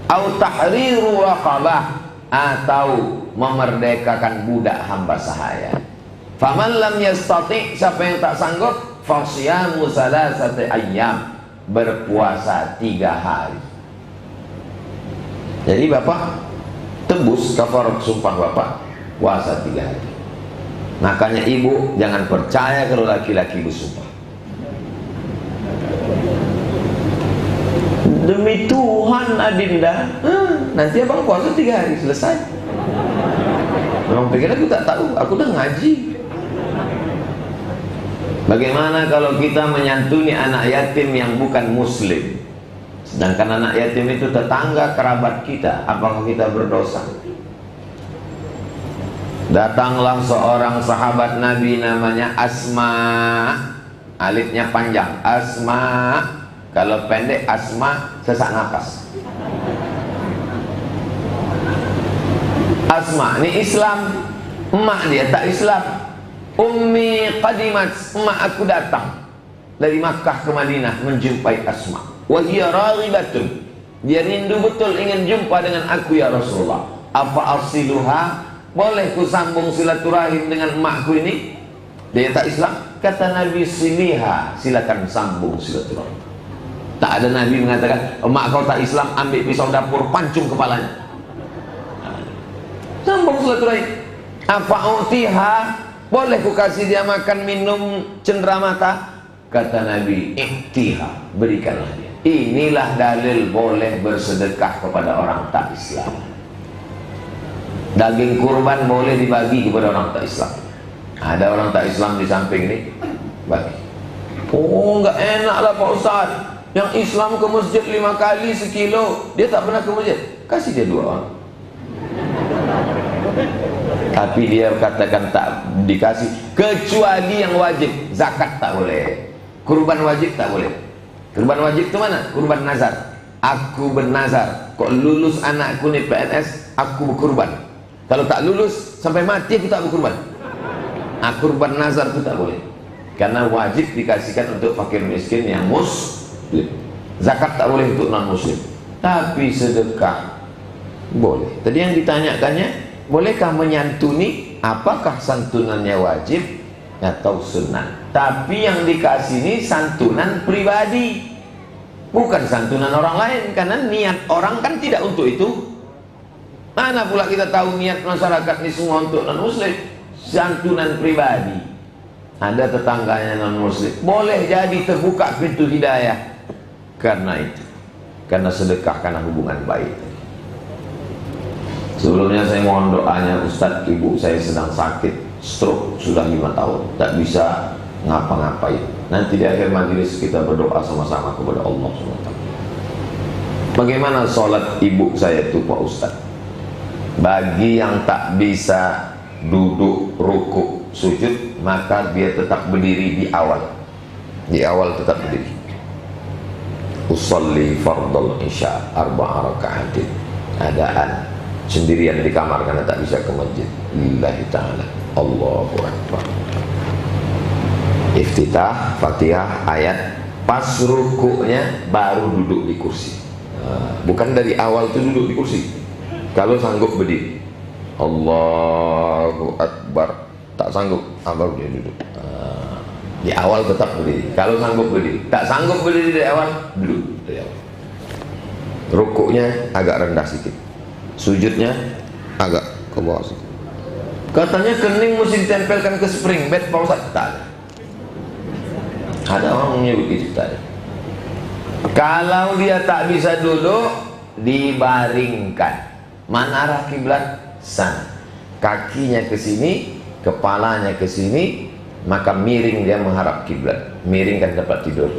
Au tahriru raqabah, atau memerdekakan budak hamba sahaya. Faman lam yastati, siapa yang tak sanggup, fasyamu salasati ayyam, berpuasa 3 hari. Jadi bapak tebus kafarat sumpah bapak, puasa 3 hari. Makanya ibu jangan percaya kalau laki-laki bersumpah. Demi Tuhan Adinda, nanti abang puasa 3 hari selesai. Abang pikir aku tak tahu, aku udah ngaji. Bagaimana kalau kita menyantuni anak yatim yang bukan muslim, sedangkan anak yatim itu tetangga kerabat kita, apakah kita berdosa? Datanglah seorang sahabat Nabi namanya Asma, alifnya panjang, Asma, kalau pendek Asma, sesak napas. Asma ini Islam, emak dia tak Islam. Ummi qadimat, emak aku datang dari Makkah ke Madinah menjumpai Asma. Wa hiya raghibatun, dia rindu betul ingin jumpa dengan aku ya Rasulullah. Apa arsiluha, boleh ku sambung silaturahim dengan emakku ini? Dia tak Islam. Kata Nabi, siliha, silakan sambung silaturahim. Tak ada Nabi mengatakan, emak kau tak Islam, ambil pisau dapur, pancung kepalanya. Sambung silaturahim. Apa utiha, boleh ku kasih dia makan minum cenderamata? Kata Nabi, iktiha, berikanlah dia. Inilah dalil boleh bersedekah kepada orang tak Islam. Daging kurban boleh dibagi kepada orang tak Islam. Ada orang tak Islam di samping ini, bagi. Oh, enggak enak lah Pak Ustaz, yang Islam ke masjid 5 kali sekilo, dia tak pernah ke masjid. Kasih dia 2 orang. Tapi dia katakan tak dikasih, kecuali yang wajib. Zakat tak boleh, kurban wajib tak boleh. Kurban wajib itu mana? Kurban nazar. Aku bernazar, kok lulus anakku nih PNS, aku berkurban. Kalau tak lulus sampai mati aku tak berkurban. Kurban nazar itu tak boleh, karena wajib dikasihkan untuk fakir miskin yang muslim. Zakat tak boleh untuk non muslim. Tapi sedekah boleh. Tadi yang ditanyakannya, bolehkah menyantuni? Apakah santunannya wajib atau sunnah. Tapi yang dikasih ini santunan pribadi, bukan santunan orang lain, karena niat orang kan tidak untuk itu. Mana pula kita tahu niat masyarakat ini semua untuk non muslim? Santunan pribadi. Ada tetangganya non muslim, boleh jadi terbuka pintu hidayah karena itu, karena sedekah, karena hubungan baik. Sebelumnya saya mohon doanya, Ustadz, ibu saya sedang sakit stroke sudah 5 tahun, tak bisa ngapa-ngapain. Nanti di akhir majelis kita berdoa sama-sama kepada Allah SWT. Bagaimana sholat ibu saya itu Pak Ustadz? Bagi yang tak bisa duduk, rukuk, sujud, maka dia tetap berdiri di awal. Di awal tetap berdiri. Usolli fardal isya arba'a raka'atin. Adaan sendirian di kamar karena tak bisa ke masjid. Lillahi ta'ala. Allahu Akbar. Iftitah, Fatihah, ayat. Pas rukuknya baru duduk di kursi. Bukan dari awal itu duduk di kursi. Kalau sanggup berdiri, Allahu Akbar. Tak sanggup, baru dia duduk. Di awal tetap berdiri. Kalau sanggup berdiri, tak sanggup berdiri dari awal, duduk dari awal. Rukuknya agak rendah sedikit, sujudnya agak ke bawah sedikit. Katanya kening mesti ditempelkan ke spring bed, Pak Ustaz. Tak ada. Ada orang menyebut itu tadi. Kalau dia tak bisa duduk, dibaringkan. Mana arah kiblat? Sana. Kakinya ke sini, kepalanya ke sini, maka miring dia menghadap kiblat. Miring kan dapat tidur.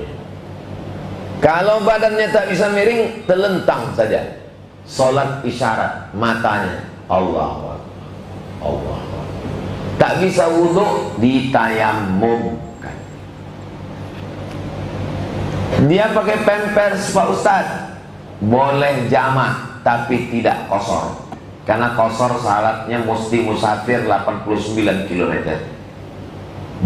Kalau badannya tak bisa miring, telentang saja. Salat isyarat, matanya Allah, Allah. Tak bisa wudhu, ditayamumkan. Dia pakai pampers Pak Ustaz, boleh jamak tapi tidak kosor, karena kosor syaratnya mesti musafir 89 km.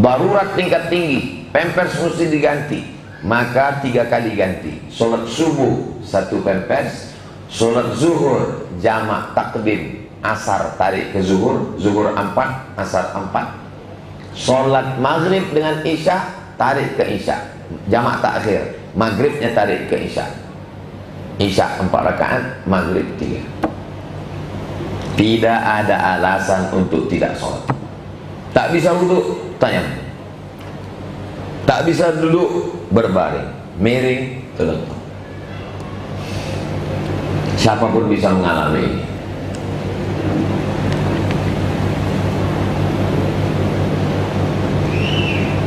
Darurat tingkat tinggi, pampers mesti diganti, maka 3 kali ganti. Sholat subuh 1 pampers, sholat zuhur jamak takdim, asar tarik ke zuhur, zuhur 4, asar 4. Sholat maghrib dengan isya tarik ke isya, jamak takhir, maghribnya tarik ke isya. Isya 4 rakaat, maghrib 3. Tidak ada alasan untuk tidak sholat. Tak bisa duduk, tayamum. Tak bisa duduk, berbaring, miring, telentang. Siapapun bisa mengalami ini.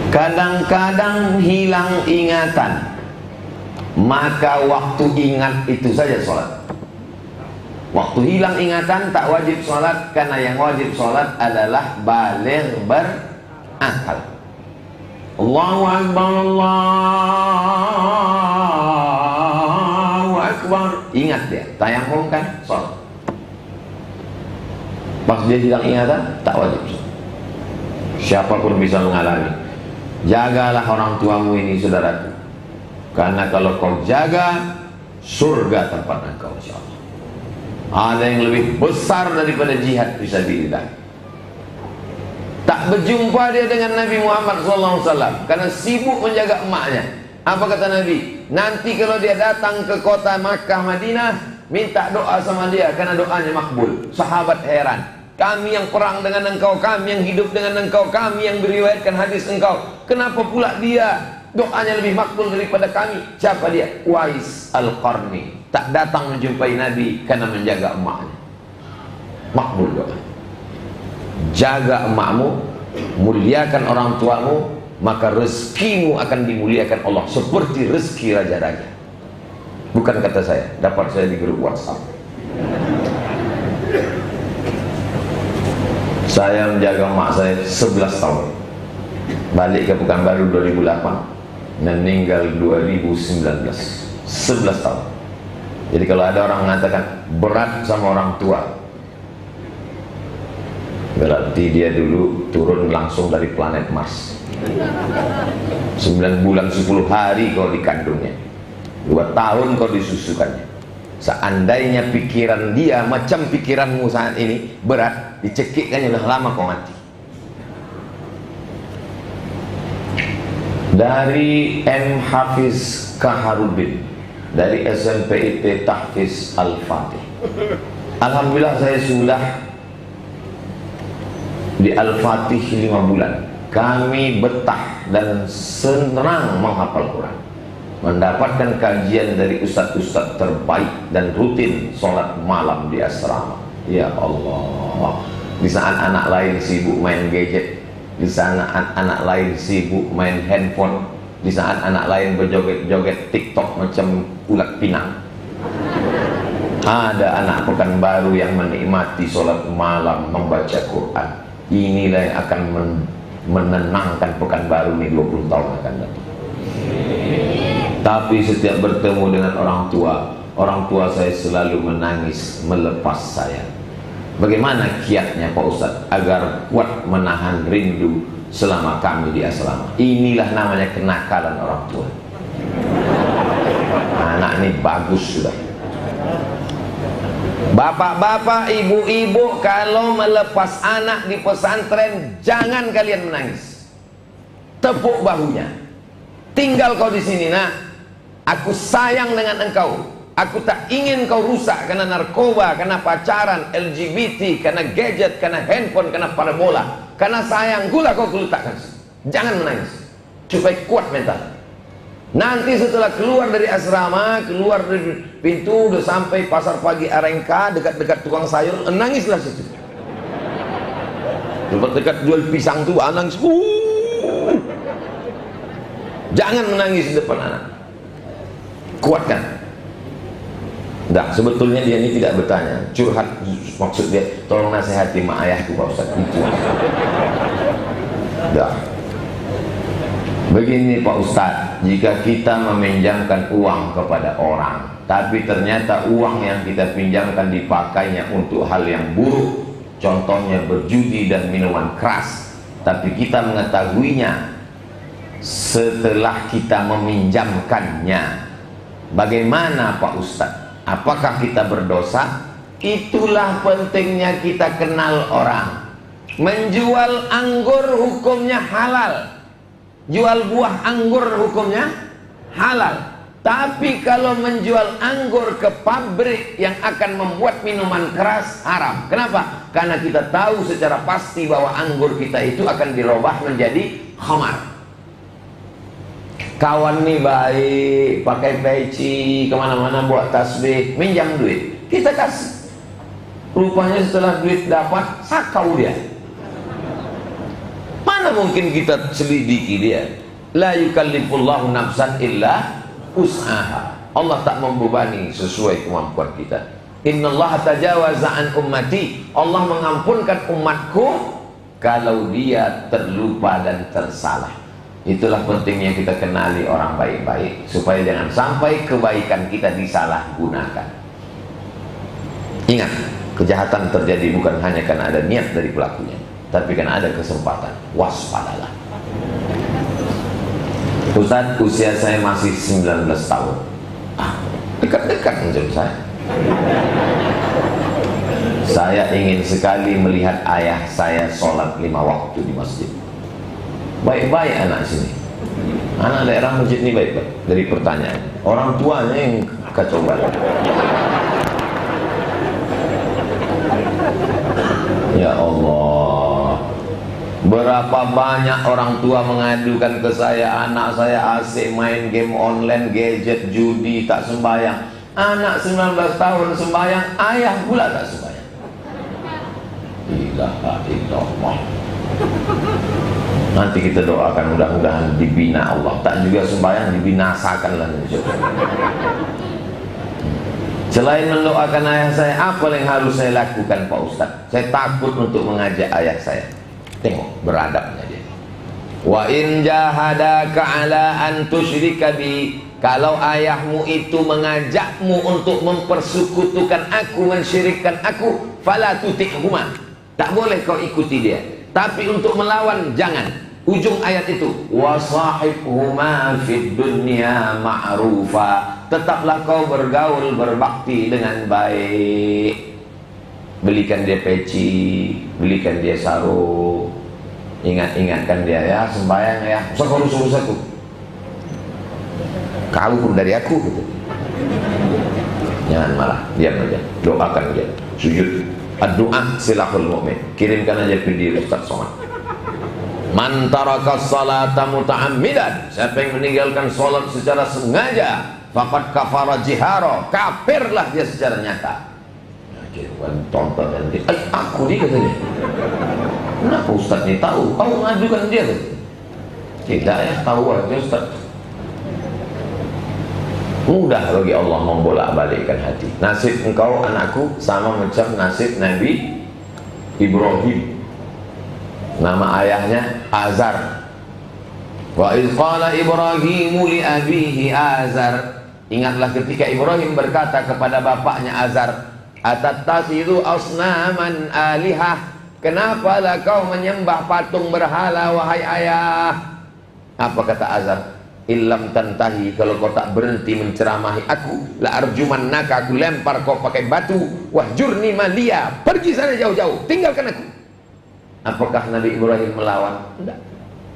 Kadang-kadang hilang ingatan, maka waktu ingat itu saja sholat. Waktu hilang ingatan tak wajib sholat, karena yang wajib sholat adalah baligh berakal. Allahu Akbar, Allahu Akbar. Ingat dia, tayamum kan sholat. Pas dia hilang ingatan, tak wajib sholat. Siapapun bisa mengalami. Jagalah orang tuamu ini, saudaraku, karena kalau kau jaga, surga tempat engkau insyaallah. Ada yang lebih besar daripada jihad fisabilillah. Tak berjumpa dia dengan Nabi Muhammad SAW karena sibuk menjaga emaknya. Apa kata Nabi? Nanti kalau dia datang ke kota Makkah, Madinah, minta doa sama dia karena doanya makbul. Sahabat heran, kami yang perang dengan engkau, kami yang hidup dengan engkau, kami yang beriwayatkan hadis engkau, kenapa pula dia doanya lebih makbul daripada kami? Siapa dia? Uwais Al-Qarni. Tak datang menjumpai Nabi karena menjaga emaknya. Makbul doa. Jaga emakmu, muliakan orang tuamu, maka rezekimu akan dimuliakan Allah seperti rezeki raja-raja. Bukan kata saya, dapat saya di grup WhatsApp. Saya menjaga emak saya 11 tahun. Balik ke Pekanbaru 2008, meninggal 2019. 11 tahun. Jadi kalau ada orang mengatakan berat sama orang tua, berarti dia dulu turun langsung dari planet Mars. 9 bulan 10 hari kau dikandungnya, 2 tahun kau disusukannya. Seandainya pikiran dia macam pikiranmu saat ini, berat, dicekikkannya udah lama kau mati. Dari M. Hafiz Kaharudin, dari SMPIT Tahfiz Al-Fatih. Alhamdulillah saya sudah di Al-Fatih 5 bulan. Kami betah dan senang menghafal Quran, mendapatkan kajian dari ustadz-ustadz terbaik, dan rutin sholat malam di asrama. Ya Allah, di saat anak lain sibuk main gadget, di sana anak lain sibuk main handphone, di saat anak lain berjoget-joget TikTok macam ulat pinang, ada anak Pekanbaru yang menikmati sholat malam membaca Quran. Inilah yang akan menenangkan Pekanbaru ini 20 tahun akan datang. Tapi setiap bertemu dengan orang tua saya selalu menangis melepas saya. Bagaimana kiatnya Pak Ustadz agar kuat menahan rindu selama kami di asrama? Inilah namanya kenakalan orang tua. Anak ini bagus sudah. Bapak-bapak, ibu-ibu, kalau melepas anak di pesantren, jangan kalian menangis. Tepuk bahunya. Tinggal kau di sini, nak. Aku sayang dengan engkau. Aku tak ingin kau rusak karena narkoba, karena pacaran, LGBT, karena gadget, karena handphone, karena parabola. Karena sayangkulah kau letakkan. Jangan menangis. Supaya kuat mental. Nanti setelah keluar dari asrama, keluar dari pintu, udah sampai pasar pagi Arengka, dekat-dekat tukang sayur, nangislah situ. Dekat-dekat jual pisang tuh, nangis. Jangan menangis di depan anak. Kuatkan. Nah, sebetulnya dia ini tidak bertanya, curhat, maksud dia, tolong nasihati mak ayahku Pak Ustadz. Itu. Dah. Begini Pak Ustadz, jika kita meminjamkan uang kepada orang, tapi ternyata uang yang kita pinjamkan dipakainya untuk hal yang buruk, contohnya berjudi dan minuman keras, tapi kita mengetahuinya setelah kita meminjamkannya, bagaimana Pak Ustadz? Apakah kita berdosa? Itulah pentingnya kita kenal orang. Menjual anggur hukumnya halal, jual buah anggur hukumnya halal. Tapi kalau menjual anggur ke pabrik yang akan membuat minuman keras, haram. Kenapa? Karena kita tahu secara pasti bahwa anggur kita itu akan dirubah menjadi khamar. Kawan nih baik, pakai peci, kemana-mana buat tasbih, minjam duit, kita kasih. Rupanya setelah duit dapat, sakau dia. Mana mungkin kita selidiki dia? La yukallifullahu nafsan illa us'aha. Allah tak membebani sesuai kemampuan kita. Innallaha tajawaza an ummati. Allah mengampunkan umatku kalau dia terlupa dan tersalah. Itulah pentingnya kita kenali orang baik-baik, supaya jangan sampai kebaikan kita disalahgunakan. Ingat, kejahatan terjadi bukan hanya karena ada niat dari pelakunya, tapi karena ada kesempatan. Waspadalah. Ustaz, usia saya masih 19 tahun. Dekat-dekat menurut saya. Saya ingin sekali melihat ayah saya sholat 5 waktu di masjid. Baik-baik anak sini, anak daerah masjid ini baik-baik. Dari pertanyaan, orang tuanya yang kacau balik. Ya Allah, berapa banyak orang tua mengadukan ke saya, anak saya asik main game online, gadget, judi, tak sembahyang. Anak 19 tahun sembahyang, ayah pula tak sembahyang. Ilaha illallah. Nanti kita doakan mudah-mudahan dibina Allah. Tak juga sembahyang, dibinasakanlah. Selain mendoakan ayah saya, apa yang harus saya lakukan Pak Ustadz? Saya takut untuk mengajak ayah saya. Tengok beradabnya dia. Wa in jahadaka ala an tusyrika bi. Kalau ayahmu itu mengajakmu untuk mempersekutukan aku, mensyirikkan aku, fala tuti'huma. Tak boleh kau ikuti dia. Tapi untuk melawan jangan. Ujung ayat itu, wasahibhuma fid dunya ma'rufa. Tetaplah kau bergaul, berbakti dengan baik. Belikan dia peci, belikan dia sarung, ingat-ingatkan dia, ya sembahyang ya, usah kau rusuh-rusuhku. Kau pun dari aku gitu. Jangan marah, diam aja, doakan aja, sujud. Doa silahul mu'min. Kirimkan aja video Ustaz Somad. Man taraka salata muta'ammidan, siapa yang meninggalkan salat secara sengaja, faqad kafara jihara, kafirlah dia secara nyata. Tonton nanti, aku dia katanya. Kenapa Ustaz ini tahu? Kau mengajukan dia kan? Tidak ya, tahu aja Ustaz. Mudah bagi Allah membolak-balikkan hati. Nasib engkau anakku sama macam nasib Nabi Ibrahim. Nama ayahnya Azar. Wa idh qala Ibrahimu li abihi Azar. Ingatlah ketika Ibrahim berkata kepada bapaknya Azar, atattakhidhu asnaman alihah, kenapalah kau menyembah patung berhala wahai ayah? Apa kata Azar? Illam tantahi, kalau kau tak berhenti menceramahi aku, la arjumannaka, aku lempar kau pakai batu, wahjurni maliya, pergi sana jauh-jauh, tinggalkan aku. Apakah Nabi Ibrahim melawan? Tidak.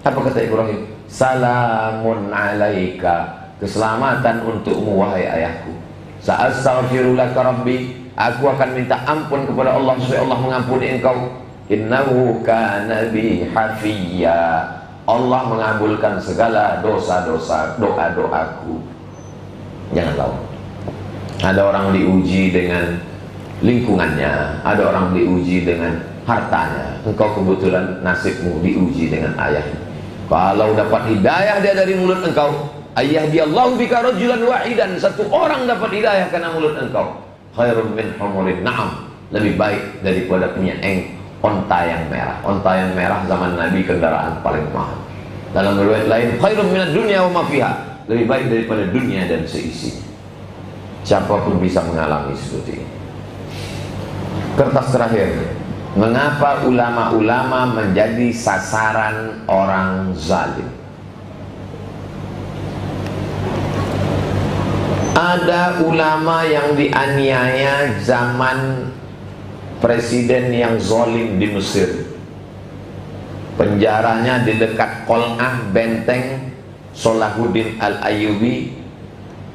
Apa kata Ibrahim? Salamun alaika, keselamatan untukmu wahai ayahku. Sa'astaghfiru laka rabbi, aku akan minta ampun kepada Allah supaya Allah mengampuni engkau. Innahu kana bi hafiyya, Allah mengabulkan segala dosa-dosa doa-doaku. Jangan tahu. Ada orang diuji dengan lingkungannya, ada orang diuji dengan hartanya. Engkau kebetulan nasibmu diuji dengan ayah. Kalau dapat hidayah dia dari mulut engkau, ayah dia Allah bika rajulan wahidan, satu orang dapat hidayah karena mulut engkau, khairun min humurin na'am, lebih baik daripada punya onta yang merah. Onta yang merah zaman Nabi kendaraan paling mahal. Dalam riwayat lain, khairun minad dunya wa ma fiha, lebih baik daripada dunia dan seisinya. Siapapun bisa mengalami seperti ini. Kertas terakhir. Mengapa ulama-ulama menjadi sasaran orang zalim? Ada ulama yang dianiaya zaman presiden yang zalim di Mesir. Penjaranya di dekat Qal'ah, benteng Salahuddin Al-Ayyubi,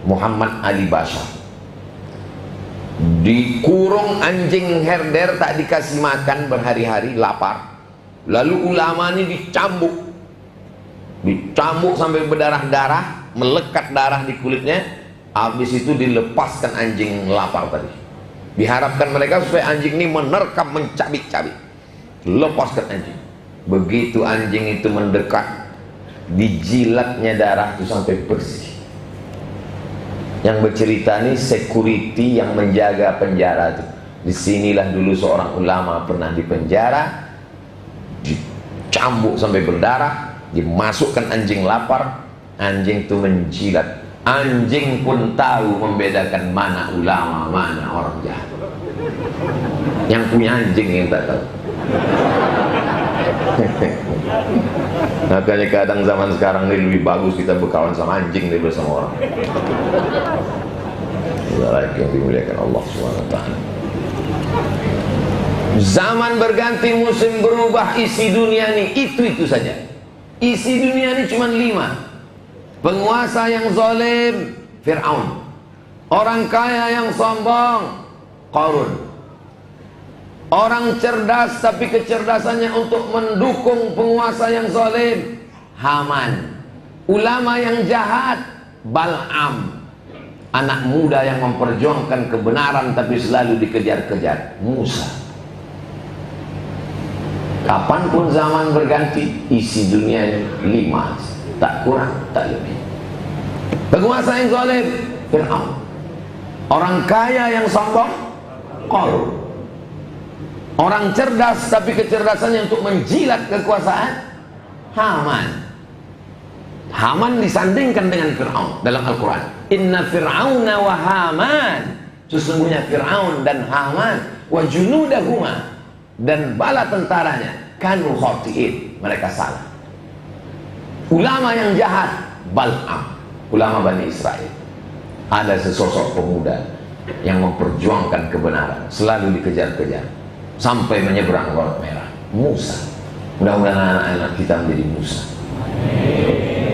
Muhammad Ali Bashar. Dikurung anjing herder, tak dikasih makan berhari-hari, lapar. Lalu ulama ini dicambuk sampai berdarah-darah, melekat darah di kulitnya. Habis itu dilepaskan anjing lapar tadi. Diharapkan mereka supaya anjing ini menerkam, mencabik-cabik. Lepaskan anjing. Begitu anjing itu mendekat, dijilatnya darah itu sampai bersih. Yang bercerita ini security yang menjaga penjara itu. Disinilah dulu seorang ulama pernah dipenjara, dicambuk sampai berdarah, dimasukkan anjing lapar, anjing itu menjilat. Anjing pun tahu membedakan mana ulama, mana orang jahat. Yang punya anjing yang tak tahu. Makanya kadang zaman sekarang ini lebih bagus kita berkawan sama anjing daripada sama orang. Lagi yang dimuliakan Allah SWT. Zaman berganti, musim berubah, isi dunia ini itu saja. Isi dunia ini cuma 5. Penguasa yang zalim, Fir'aun. Orang kaya yang sombong, Qarun. Orang cerdas tapi kecerdasannya untuk mendukung penguasa yang zalim, Haman. Ulama yang jahat, Bal'am. Anak muda yang memperjuangkan kebenaran tapi selalu dikejar-kejar, Musa. Kapanpun zaman berganti, isi dunia ini 5, tak kurang tak lebih. Penguasa yang zalim, Fir'aun. Orang kaya yang sombong, Qarun. Orang cerdas tapi kecerdasannya untuk menjilat kekuasaan, Haman. Haman disandingkan dengan Fir'aun dalam Al-Quran. Inna Fir'auna wa Haman, sesungguhnya Fir'aun dan Haman, wa junudahuma, dan bala tentaranya, kanu khati'in, mereka salah. Ulama yang jahat, Bal'am, ulama Bani Israel. Ada sesosok pemuda yang memperjuangkan kebenaran, selalu dikejar-kejar sampai menyeberang Laut Merah, Musa. Mudah-mudahan anak-anak kita menjadi Musa.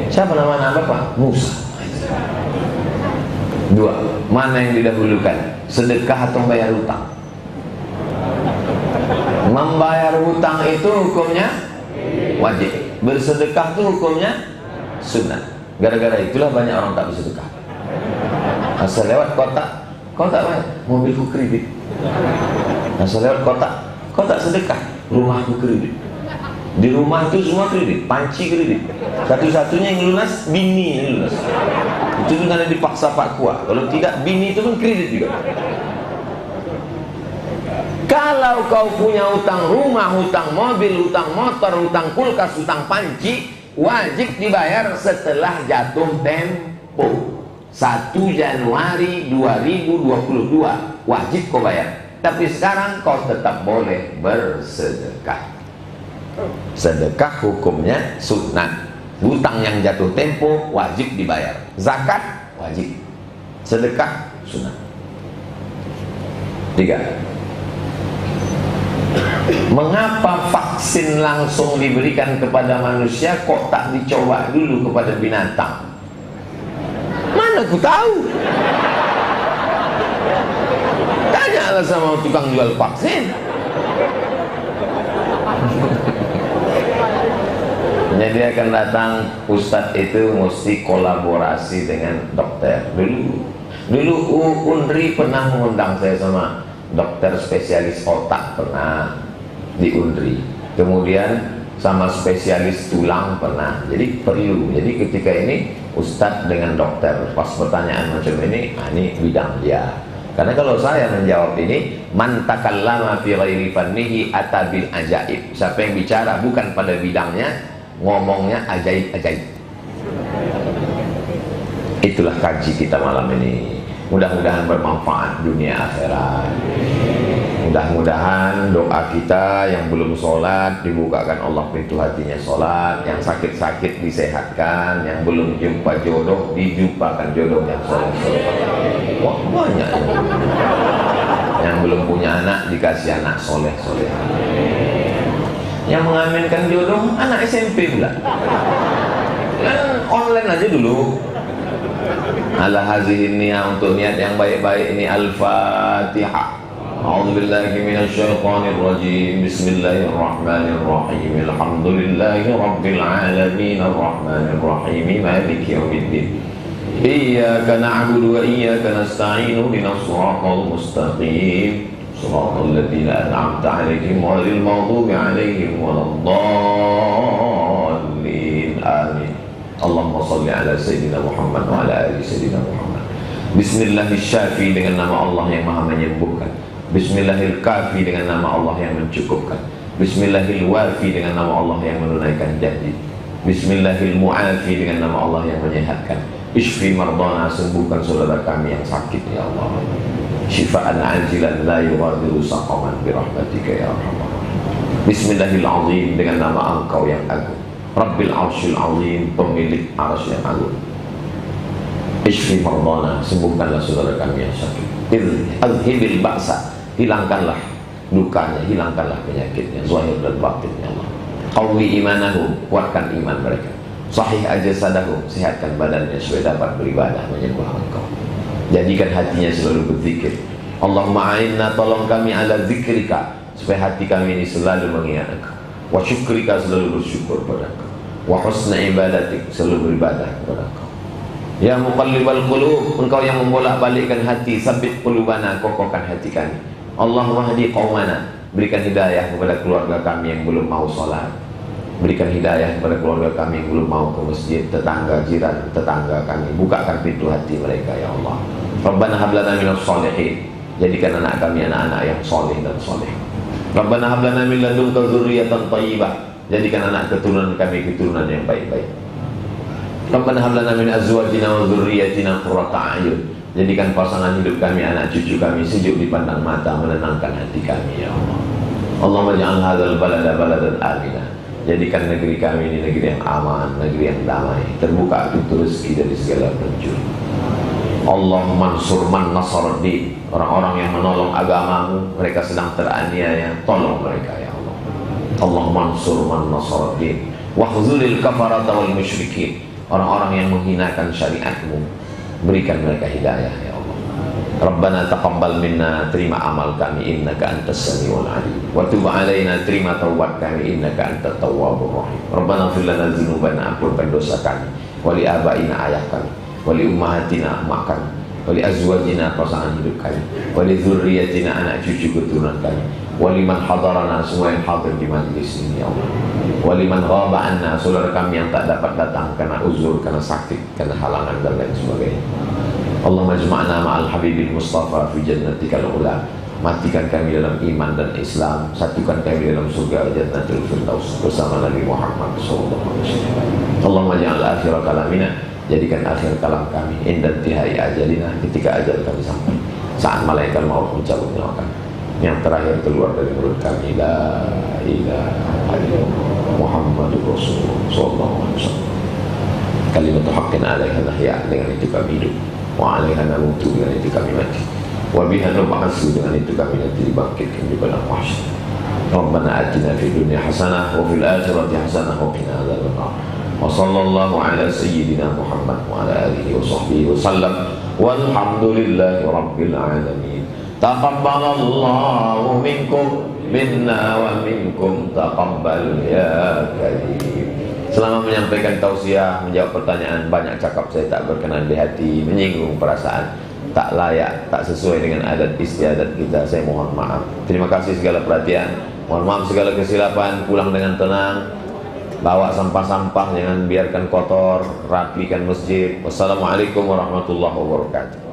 Siapa nama anak bapak? Musa. Dua, mana yang didahulukan? Sedekah atau bayar hutang? Membayar hutang itu hukumnya wajib. Bersedekah itu hukumnya sunnah. Gara-gara itulah banyak orang tak bersedekah. Asal lewat kotak bayar, mobilku kredit. Asal lewat kotak sedekah, rumahku kredit. Di rumah itu semua kredit, panci kredit. Satu-satunya yang lunas, bini yang lunas. Itu pun karena dipaksa Pak Kuah. Kalau tidak, bini itu pun kredit juga. Kalau kau punya hutang rumah, hutang mobil, hutang motor, hutang kulkas, hutang panci, wajib dibayar setelah jatuh tempo. 1 Januari 2022 wajib kau bayar. Tapi sekarang kau tetap boleh bersedekah. Sedekah hukumnya sunnah. Hutang yang jatuh tempo wajib dibayar. Zakat wajib. Sedekah sunnah. 3. Mengapa vaksin langsung diberikan kepada manusia kok tak dicoba dulu kepada binatang? Mana ku tahu? Tanyalah sama tukang jual vaksin. Jadi akan datang ustadz itu mesti kolaborasi dengan dokter. Dulu Unri pernah mengundang saya sama dokter spesialis otak, pernah di Unri. Kemudian sama spesialis tulang pernah. Jadi perlu. Jadi ketika ini ustadz dengan dokter pas pertanyaan macam ini bidang dia. Karena kalau saya menjawab ini, man takallama fi ghairi fannihi atabil ajaib. Siapa yang bicara bukan pada bidangnya, ngomongnya ajaib-ajaib. Itulah kaji kita malam ini. Mudah-mudahan bermanfaat dunia akhirat. Mudah-mudahan doa kita yang belum sholat dibukakan Allah pintu hatinya sholat, yang sakit-sakit disehatkan, yang belum jumpa jodoh dijumpakan jodoh yang soleh-soleh. Wah, banyak yang belum punya anak dikasih anak soleh-soleh. Yang mengaminkan jodoh anak SMP pula. Online aja dulu. Ala hazihin niat, untuk niat yang baik-baik ini. Al-Fatihah. A'udzubillahi minasyaitonir rajim. Bismillahirrahmanirrahim. Alhamdulillahi rabbil alamin arrahmanir rahim maliki yaumiddin. Iyyaka na'budu wa iyyaka nasta'in ihdinas siratal mustaqim. Shiratal ladzina an'amta 'alaihim ghairil maghdubi 'alaihim waladdallin. Amin. Allahumma shalli ala sayyidina Muhammad wa ala ali sayyidina Muhammad. Bismillahirrahmanirrahim, dengan nama Allah yang Maha menyembuhkan. Bismillahirrahmanirrahim, dengan nama Allah yang mencukupkan. Bismillahirrahmanirrahim, dengan nama Allah yang menunaikan janji. Bismillahirrahmanirrahim, dengan nama Allah yang menyehatkan. Ishfi mardana, sembuhkan saudara kami yang sakit ya Allah. Shifaan ajilan la yughadiru saqaman birahmatika ya arhamar rahimin. Bismillahirrahmanirrahim, dengan nama Engkau yang agung. Rabbil arsyil azim, pemilik arsy yang agung. Ishfi mardana, sembuhkanlah saudara kami yang sakit. Adhibil ba'sa, hilangkanlah dukanya, hilangkanlah penyakitnya, zahir dan batinnya Allah. Qawi imanahum, kuatkan iman mereka. Sahih ajasadahum, sehatkan badannya supaya dapat beribadah menyembah Engkau. Jadikan hatinya selalu berzikir. Allahumma a'inna, tolong kami ala zikrika, supaya hati kami ini selalu mengingat Engkau. Wa syukrika, selalu bersyukur pada Engkau. Wa husna ibadatik, selalu beribadah kepada Engkau. Ya muqallibal qulub, Engkau yang membolak-balikkan hati, sabit qulubana, kokohkan hati kami. Allahumma hadi qaumana, berikan hidayah kepada keluarga kami yang belum mau sholat. Berikan hidayah kepada keluarga kami yang belum mau ke masjid, tetangga, jiran, tetangga kami. Bukakan pintu hati mereka ya Allah. Rabbana hablana minas sholihin, jadikan anak kami anak-anak yang soleh dan soleh. Rabbana hablana min ladunka dzurriyyatan thayyibah, jadikan anak keturunan kami keturunan yang baik-baik. Rabbana hablana min azwajina wa dzurriyyatina qurrata a'yun, jadikan pasangan hidup kami, anak cucu kami sejuk dipandang mata, menenangkan hati kami ya Allah. Allahumma ja'al hadzal balada baladan aminah, jadikan negeri kami ini negeri yang aman, negeri yang damai, terbuka pintu rezeki dari segala penjuru. Allahumma ansur man nasaraddin, orang-orang yang menolong agamamu, mereka sedang teraniaya, tolong mereka ya Allah. Allahumma ansur man nasaraddin wahzulil kafarata wal musyrikin, orang-orang yang menghinakan syariatmu, berikan mereka hidayah ya Rabbana taqabbal minna, terima amal kami, innaka antas samiul alim, wa tub alaina, terima taubat kami, innaka antat tawwabur rahim. Rabbana ighfir lana dzunubana, ampunkan dosa kami, wa li abaina, ayah kami, wa li ummahatina, emak kami, wa li azwajina, pasangan hidup kami, wa li dzurriyyatina, anak cucu keturunan kami, wa liman hadarana, semua yang hadir di majlis ini ya Allah, wa liman ghaba anna, saudara kami yang tak dapat datang karena uzur, karena sakit, karena halangan dan lain sebagainya. Allahumma jma'na ma'al habibil mustafa fi jannatikal ula, matikan kami dalam iman dan Islam, satukan kami dalam surga jannatul firdaus bersama Nabi Muhammad sallallahu alaihi wasallam. Allahumma ja'al akhir kalamina, jadikan akhir kalam kami inda intihai ajalina, ketika ajal kami sampai, saat malaikat maut mencabut nyawa kami, yang terakhir keluar dari mulut kami, la ilaha illallah Muhammadur Rasulullah sallallahu alaihi wasallam. Kalimat haqqin 'alaiha nahya, dengan itu kami hidup, wa 'alaiha namutu, dengan itu kami mati, wa biha nub'atsu, dengan itu kami nanti dibangkitkan di padang mahsyar. Rabbana atina fid dunya hasanah wa fil akhirati hasanah wa qina adzabannar. Wa sallallahu ala sayyidina Muhammad wa ala alihi wa sahbihi wa sallam, walhamdulillahi rabbil alamin. Taqabbalallahu minkum minna wa minkum taqabbal ya karim. Selama menyampaikan tausiah, menjawab pertanyaan, banyak cakap saya tak berkenan di hati, menyinggung perasaan, tak layak, tak sesuai dengan adat istiadat kita, saya mohon maaf. Terima kasih segala perhatian, mohon maaf segala kesilapan. Pulang dengan tenang, bawa sampah-sampah, jangan biarkan kotor, rapikan masjid. Wassalamualaikum warahmatullahi wabarakatuh.